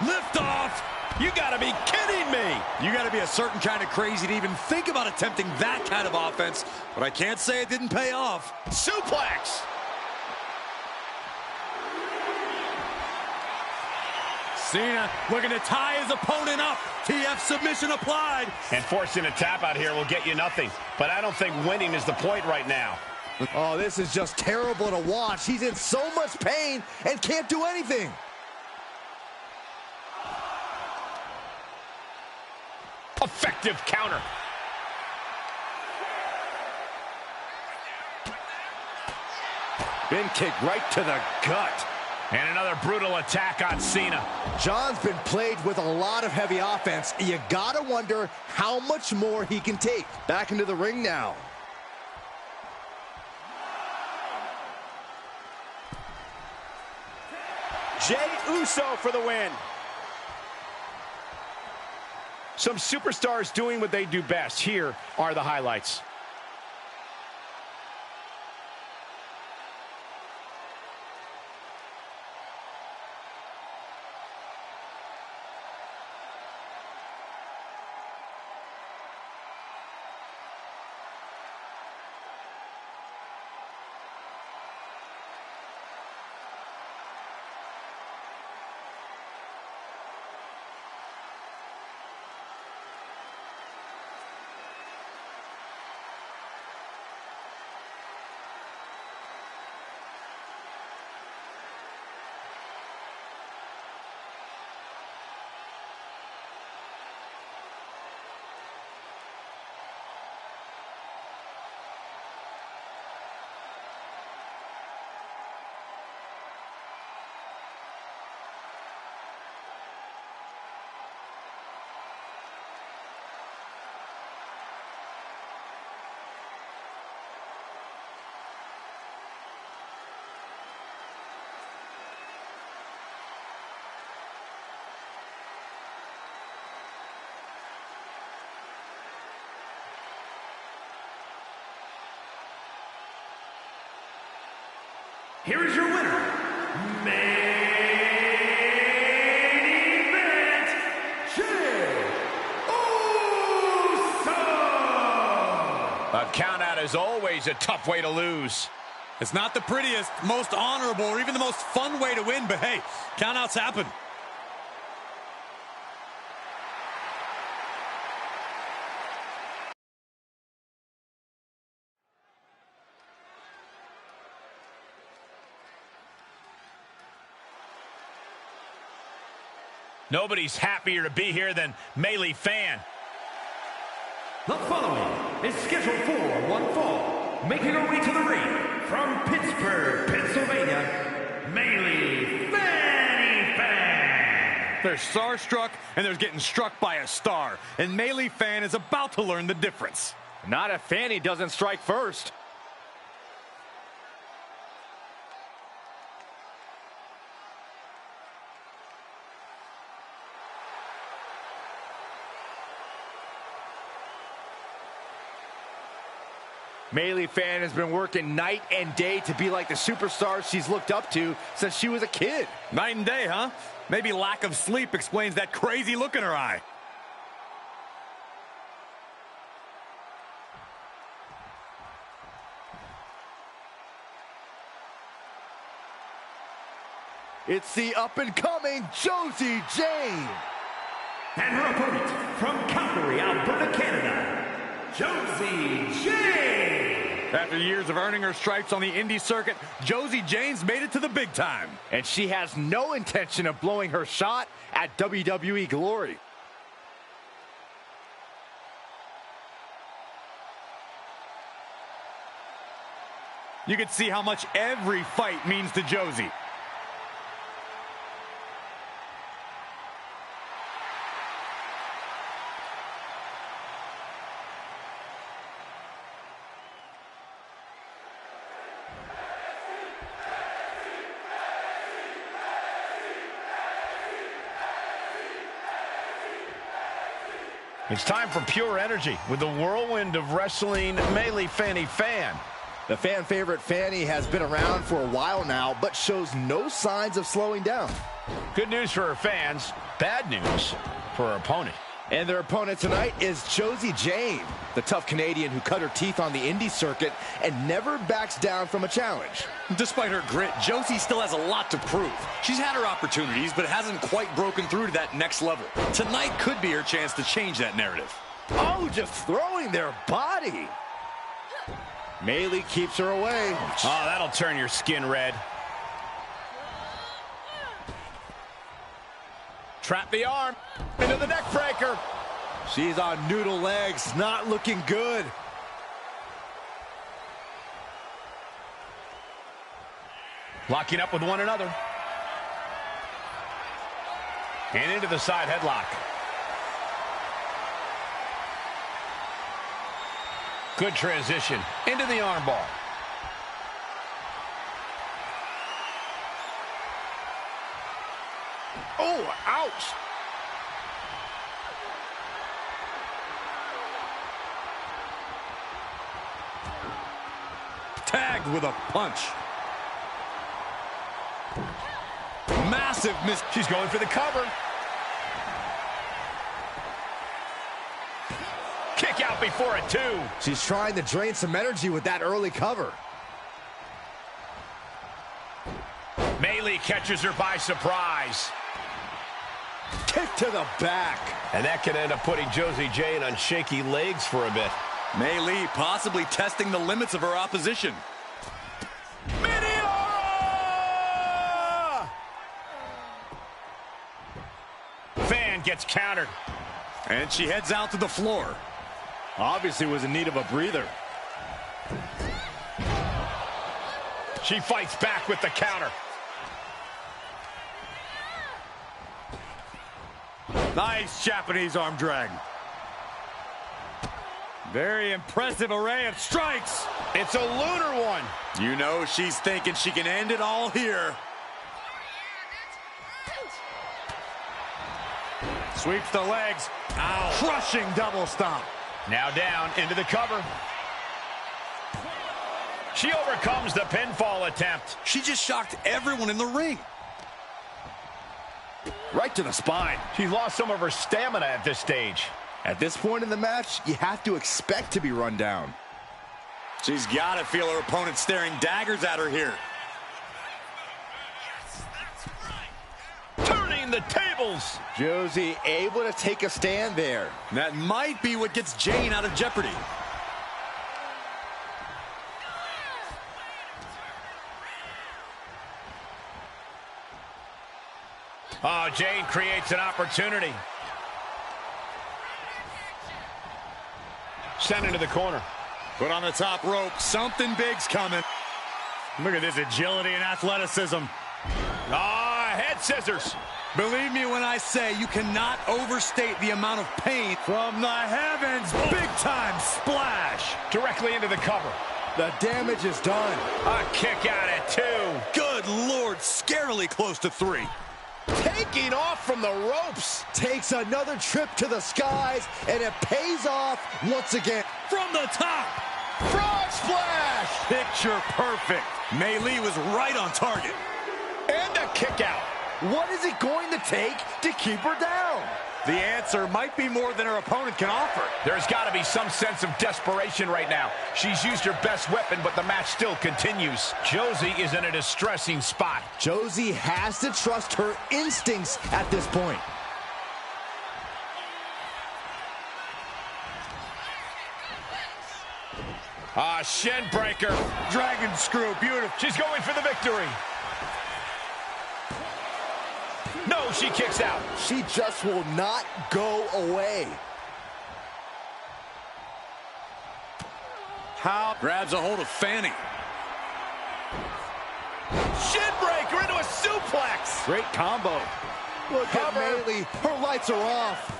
Lift off. You gotta be kidding me. You gotta be a certain kind of crazy to even think about attempting that kind of offense, but I can't say it didn't pay off. Suplex. Cena looking to tie his opponent up. TF submission applied. And forcing a tap out here will get you nothing. But I don't think winning is the point right now. Oh, this is just terrible to watch. He's in so much pain and can't do anything. Effective counter. Been kicked right to the gut. And another brutal attack on Cena. John's been played with a lot of heavy offense. You gotta wonder how much more he can take. Back into the ring now. Jey Uso for the win. Some superstars doing what they do best. Here are the highlights. Here is your winner, main event, Jey Uso! A countout is always a tough way to lose. It's not the prettiest, most honorable, or even the most fun way to win, but hey, countouts happen. Nobody's happier to be here than Melee Fan. The following is scheduled for one fall, making her way to the ring from Pittsburgh, Pennsylvania, Melee Fanny Fan. There's starstruck, and there's getting struck by a star. And Melee Fan is about to learn the difference. Not if Fanny doesn't strike first. Maylee Fan has been working night and day to be like the superstar she's looked up to since she was a kid. Night and day, huh? Maybe lack of sleep explains that crazy look in her eye. It's the up-and-coming Josie Jane. And her opponent, from Calgary, Alberta, Canada, Josie Jane. After years of earning her stripes on the indie circuit, Josie Jane's made it to the big time. And she has no intention of blowing her shot at WWE Glory. You can see how much every fight means to Josie. It's time for pure energy with the whirlwind of wrestling, Maylee Fanny Fan. The fan favorite Fanny has been around for a while now, but shows no signs of slowing down. Good news for her fans, bad news for her opponent. And their opponent tonight is Josie Jane, the tough Canadian who cut her teeth on the indie circuit and never backs down from a challenge. Despite her grit, Josie still has a lot to prove. She's had her opportunities, but hasn't quite broken through to that next level. Tonight could be her chance to change that narrative. Oh, just throwing their body. Maylee keeps her away. Oh, that'll turn your skin red. Trap the arm into the neck breaker. She's on noodle legs, not looking good. Locking up with one another. And into the side headlock. Good transition into the armbar. Oh, ouch. Tagged with a punch. Massive miss. She's going for the cover. Kick out before a 2. She's trying to drain some energy with that early cover. Maylee catches her by surprise. Kick to the back. And that could end up putting Josie Jane on shaky legs for a bit. Maylee possibly testing the limits of her opposition. Meteora! Fan gets countered. And she heads out to the floor. Obviously was in need of a breather. She fights back with the counter. Nice Japanese arm drag. Very impressive array of strikes. It's a lunar one. You know she's thinking she can end it all here. Sweeps the legs. Ow. Crushing double stomp. Now down into the cover. She overcomes the pinfall attempt. She just shocked everyone in the ring. Right to the spine. She's lost some of her stamina at this stage. At this point in the match, you have to expect to be run down. She's got to feel her opponent staring daggers at her here. Turning the tables. Josie able to take a stand there. That might be what gets Jane out of jeopardy. Oh, Jane creates an opportunity. Sent into the corner. Put on the top rope. Something big's coming. Look at this agility and athleticism. Ah, head scissors. Believe me when I say you cannot overstate the amount of pain. From the heavens, big time splash. Directly into the cover. The damage is done. A kick out at 2. Good Lord, scarily close to 3. Taking off from the ropes. Takes another trip to the skies, and it pays off once again. From the top. Frog splash. Picture perfect. Mei Lee was right on target. And a kick out. What is it going to take to keep her down? The answer might be more than her opponent can offer. There's got to be some sense of desperation right now. She's used her best weapon, but the match still continues. Josie is in a distressing spot. Josie has to trust her instincts at this point. Shin breaker. Dragon screw, beautiful. She's going for the victory. No, she kicks out. She just will not go away. How? Grabs a hold of Fanny. Shin breaker into a suplex. Great combo. Look at Mei Lee. Her lights are off.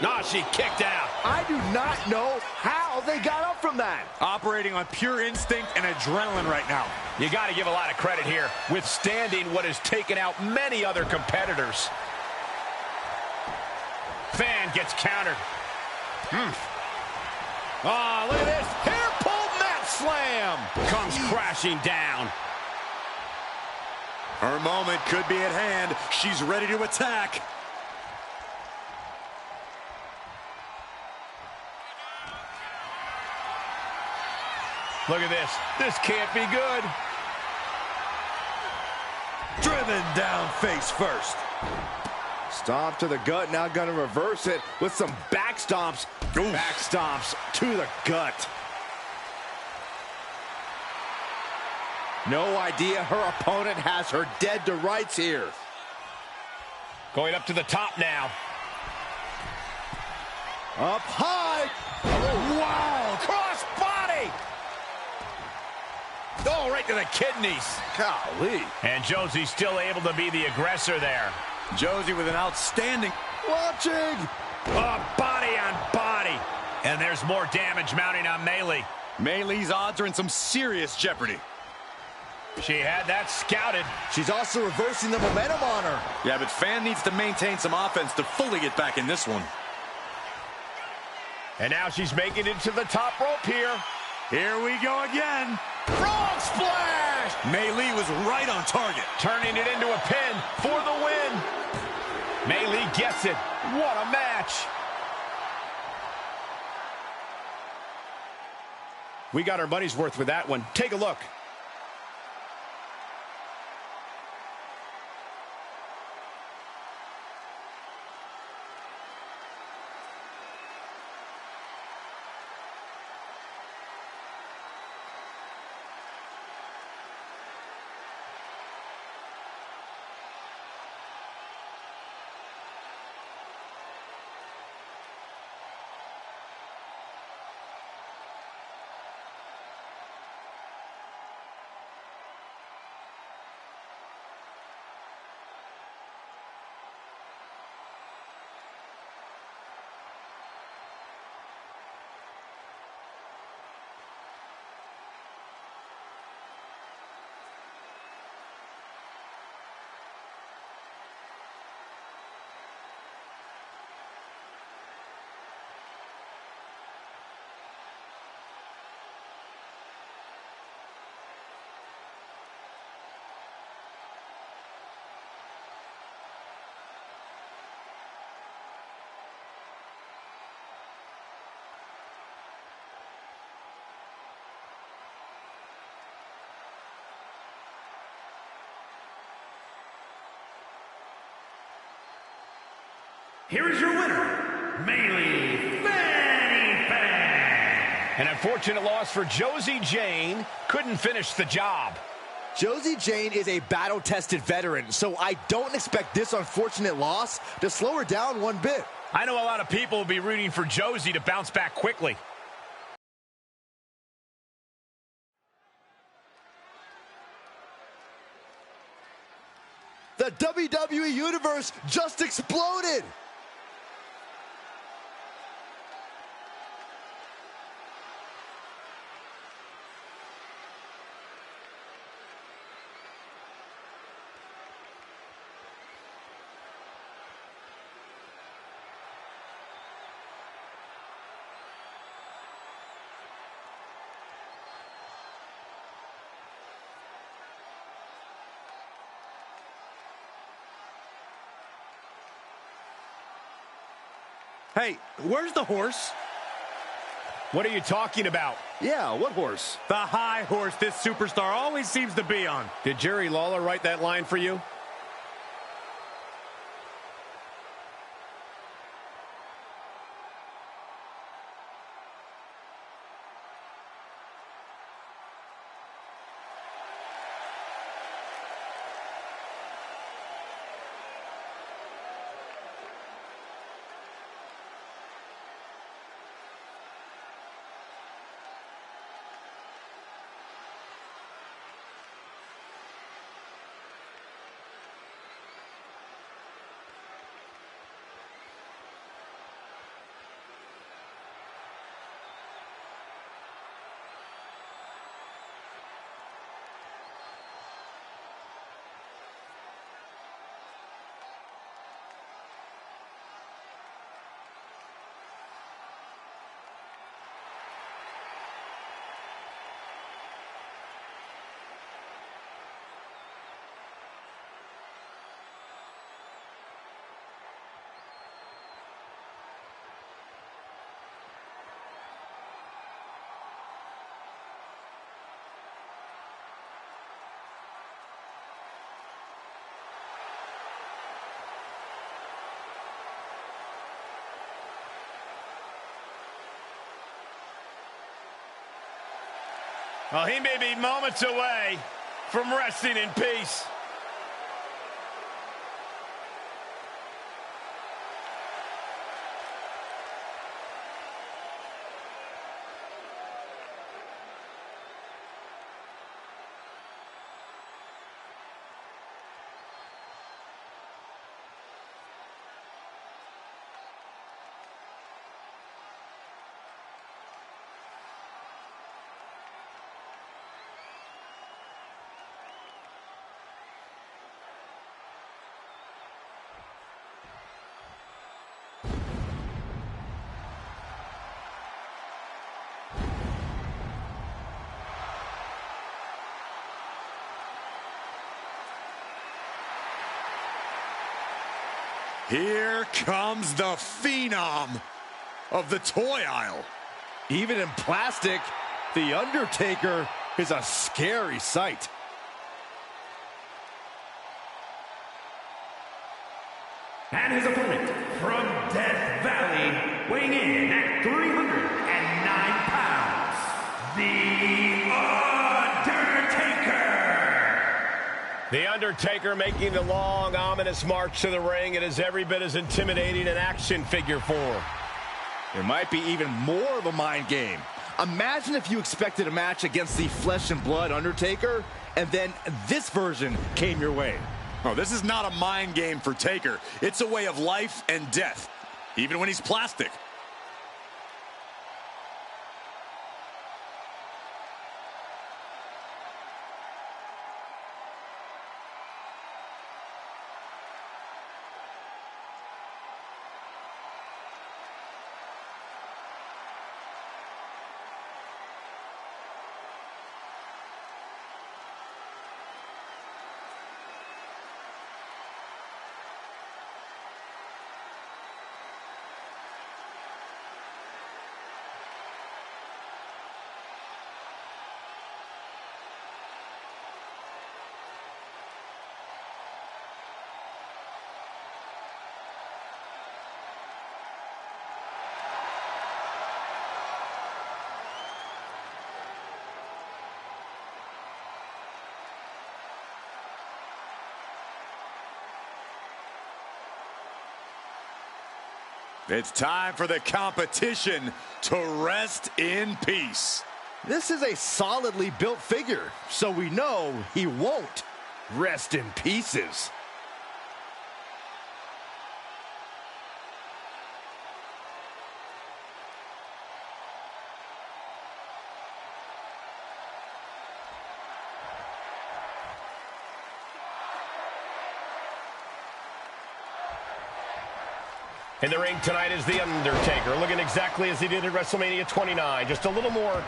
No, she kicked out. I do not know how they got up from that. Operating on pure instinct and adrenaline right now. You got to give a lot of credit here, withstanding what has taken out many other competitors. Fan gets countered. Oh, look at this. Hair pull mat slam. Comes crashing down. Her moment could be at hand. She's ready to attack. Look at this. This can't be good. Driven down face first. Stomp to the gut, now gonna reverse it with some back stomps. Oof. Back stomps to the gut. No idea her opponent has her dead to rights here. Going up to the top now. Up high. Oh, wow. Cross body. Oh, right to the kidneys. Golly. And Josie's still able to be the aggressor there. Josie with an outstanding... Watching. Oh, body on body. And there's more damage mounting on Mei Lee. Mei Lee's odds are in some serious jeopardy. She had that scouted. She's also reversing the momentum on her. Yeah, but Fan needs to maintain some offense to fully get back in this one. And now she's making it to the top rope here. Here we go again. Frog splash! Mei Lee was right on target. Turning it into a pin for the win. Mei Lee gets it. What a match. We got our money's worth with that one. Take a look. Here is your winner, Mei Lee Fanny Fan. An unfortunate loss for Josie Jane. Couldn't finish the job. Josie Jane is a battle-tested veteran, so I don't expect this unfortunate loss to slow her down one bit. I know a lot of people will be rooting for Josie to bounce back quickly. The The WWE Universe just exploded. Hey, where's the horse? What are you talking about? Yeah, what horse? The high horse this superstar always seems to be on. Did Jerry Lawler write that line for you? Well, he may be moments away from resting in peace. Here comes the phenom of the toy aisle. Even in plastic, The Undertaker is a scary sight. And his opponent from Death Valley, weighing in at 309 pounds, The Undertaker! The Undertaker making the long, ominous march to the ring. It is every bit as intimidating an action figure form. It might be even more of a mind game. Imagine if you expected a match against the flesh and blood Undertaker, and then this version came your way. Oh, this is not a mind game for Taker. It's a way of life and death, even when he's plastic. It's time for the competition to rest in peace. This is a solidly built figure, so we know he won't rest in pieces. In the ring tonight is The Undertaker, looking exactly as he did at WrestleMania 29, just a little more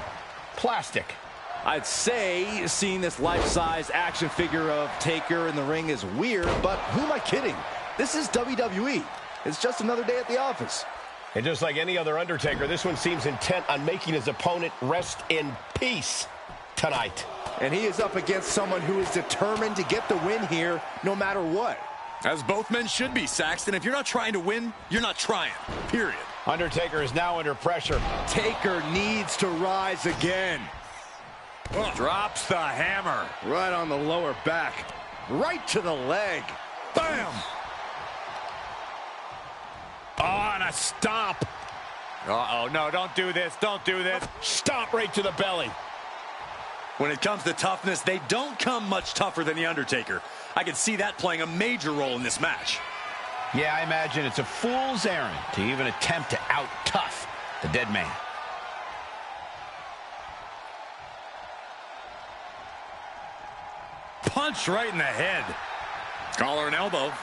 plastic. I'd say seeing this life-size action figure of Taker in the ring is weird, but who am I kidding? This is WWE. It's just another day at the office. And just like any other Undertaker, this one seems intent on making his opponent rest in peace tonight. And he is up against someone who is determined to get the win here no matter what. As both men should be, Saxton. If you're not trying to win, you're not trying. Period. Undertaker is now under pressure. Taker needs to rise again. Drops the hammer. Right on the lower back. Right to the leg. Bam! Oh, and a stomp. Uh-oh, no, don't do this. Don't do this. Stomp right to the belly. When it comes to toughness, they don't come much tougher than The Undertaker. I can see that playing a major role in this match. Yeah, I imagine it's a fool's errand to even attempt to out-tough the dead man. Punch right in the head. Collar and elbow.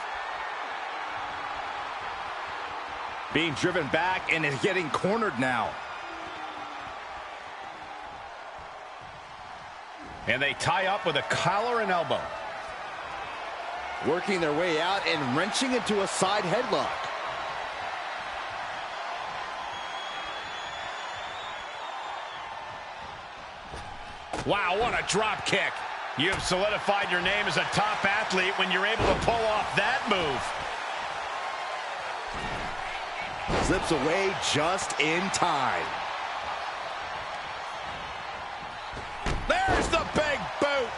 Being driven back and is getting cornered now. And they tie up with a collar and elbow. Working their way out and wrenching into a side headlock. Wow, what a drop kick. You have solidified your name as a top athlete when you're able to pull off that move. Slips away just in time. There's the big boot.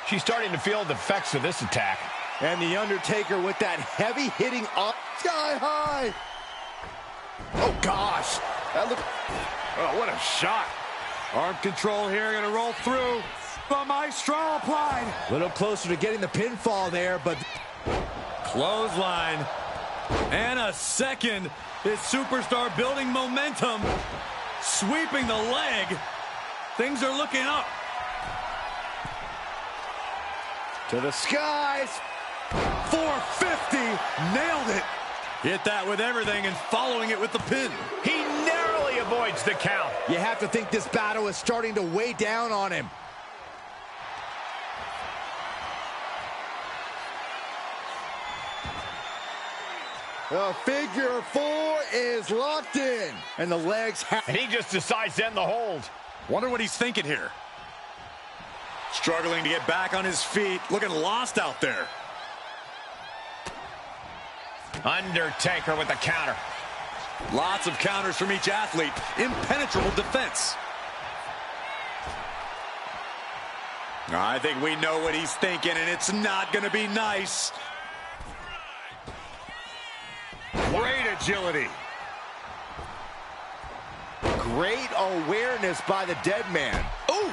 She's starting to feel the effects of this attack. And The Undertaker with that heavy hitting up sky high. Oh, gosh. That looked... Oh, what a shot. Arm control here, gonna roll through. The Maestro applied. A little closer to getting the pinfall there, but... Clothesline. And a second. This superstar building momentum. Sweeping the leg. Things are looking up. To the skies. 450. Nailed it. Hit that with everything and following it with the pin. He narrowly avoids the count. You have to think this battle is starting to weigh down on him. The figure four is locked in. And the legs And he just decides to end the hold. Wonder what he's thinking here. Struggling to get back on his feet. Looking lost out there. Undertaker with the counter. Lots of counters from each athlete. Impenetrable defense. I think we know what he's thinking, and it's not going to be nice. Great agility. Great awareness by the dead man. Ooh,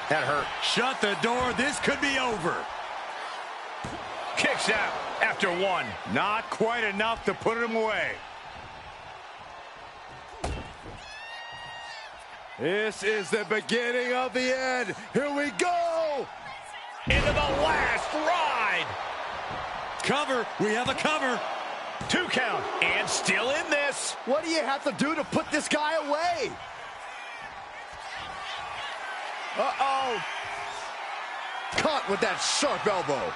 that hurt. Shut the door. This could be over. Kicks out after one. Not quite enough to put him away. This is the beginning of the end. Here we go. Into the last ride. Cover. We have a cover. 2 count. And still in this. What do you have to do to put this guy away? Uh-oh. Caught with that sharp elbow.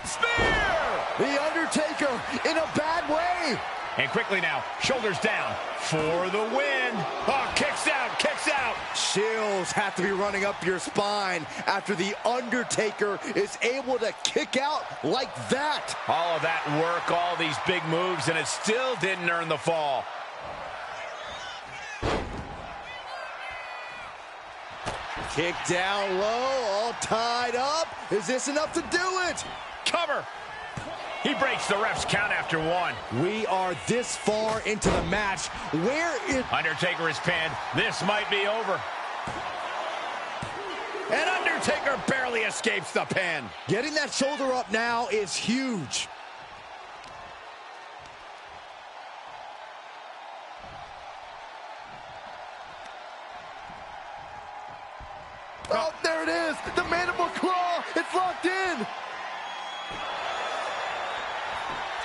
Spear! The Undertaker in a bad way. And quickly now, shoulders down for the win. Oh, kicks out, kicks out. Chills have to be running up your spine after the Undertaker is able to kick out like that. All of that work, all these big moves, and it still didn't earn the fall. Kick down low, all tied up. Is this enough to do it? Cover. He breaks the ref's count after 1. We are this far into the match. Where is... Undertaker is pinned. This might be over. And Undertaker barely escapes the pin. Getting that shoulder up now is huge. Oh, there it is. The mandible claw. It's locked in.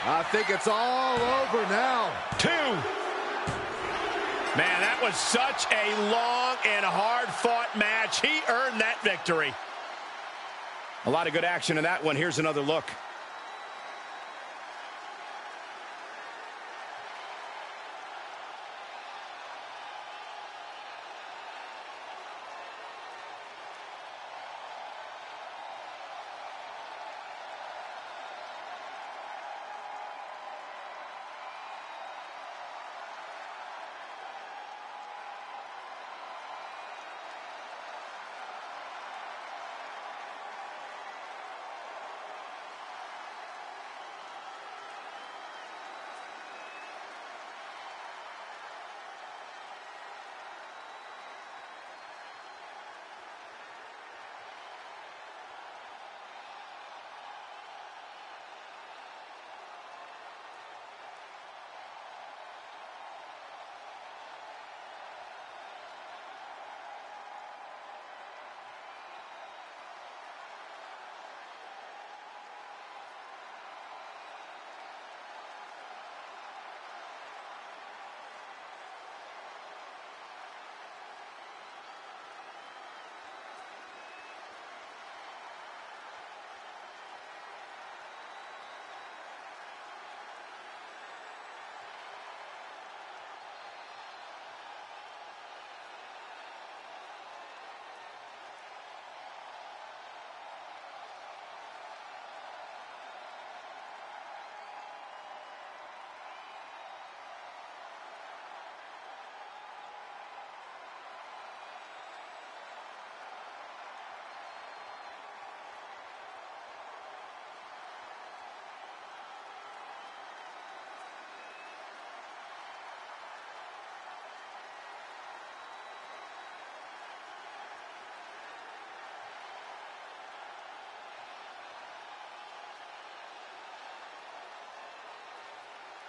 I think it's all over now. 2. Man, that was such a long and hard-fought match. He earned that victory. A lot of good action in that one. Here's another look.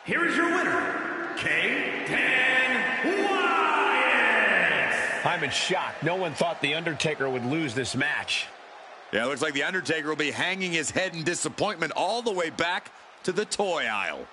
Here is your winner, Dan Wyatt. I'm in shock. No one thought The Undertaker would lose this match. Yeah, it looks like The Undertaker will be hanging his head in disappointment all the way back to the toy aisle.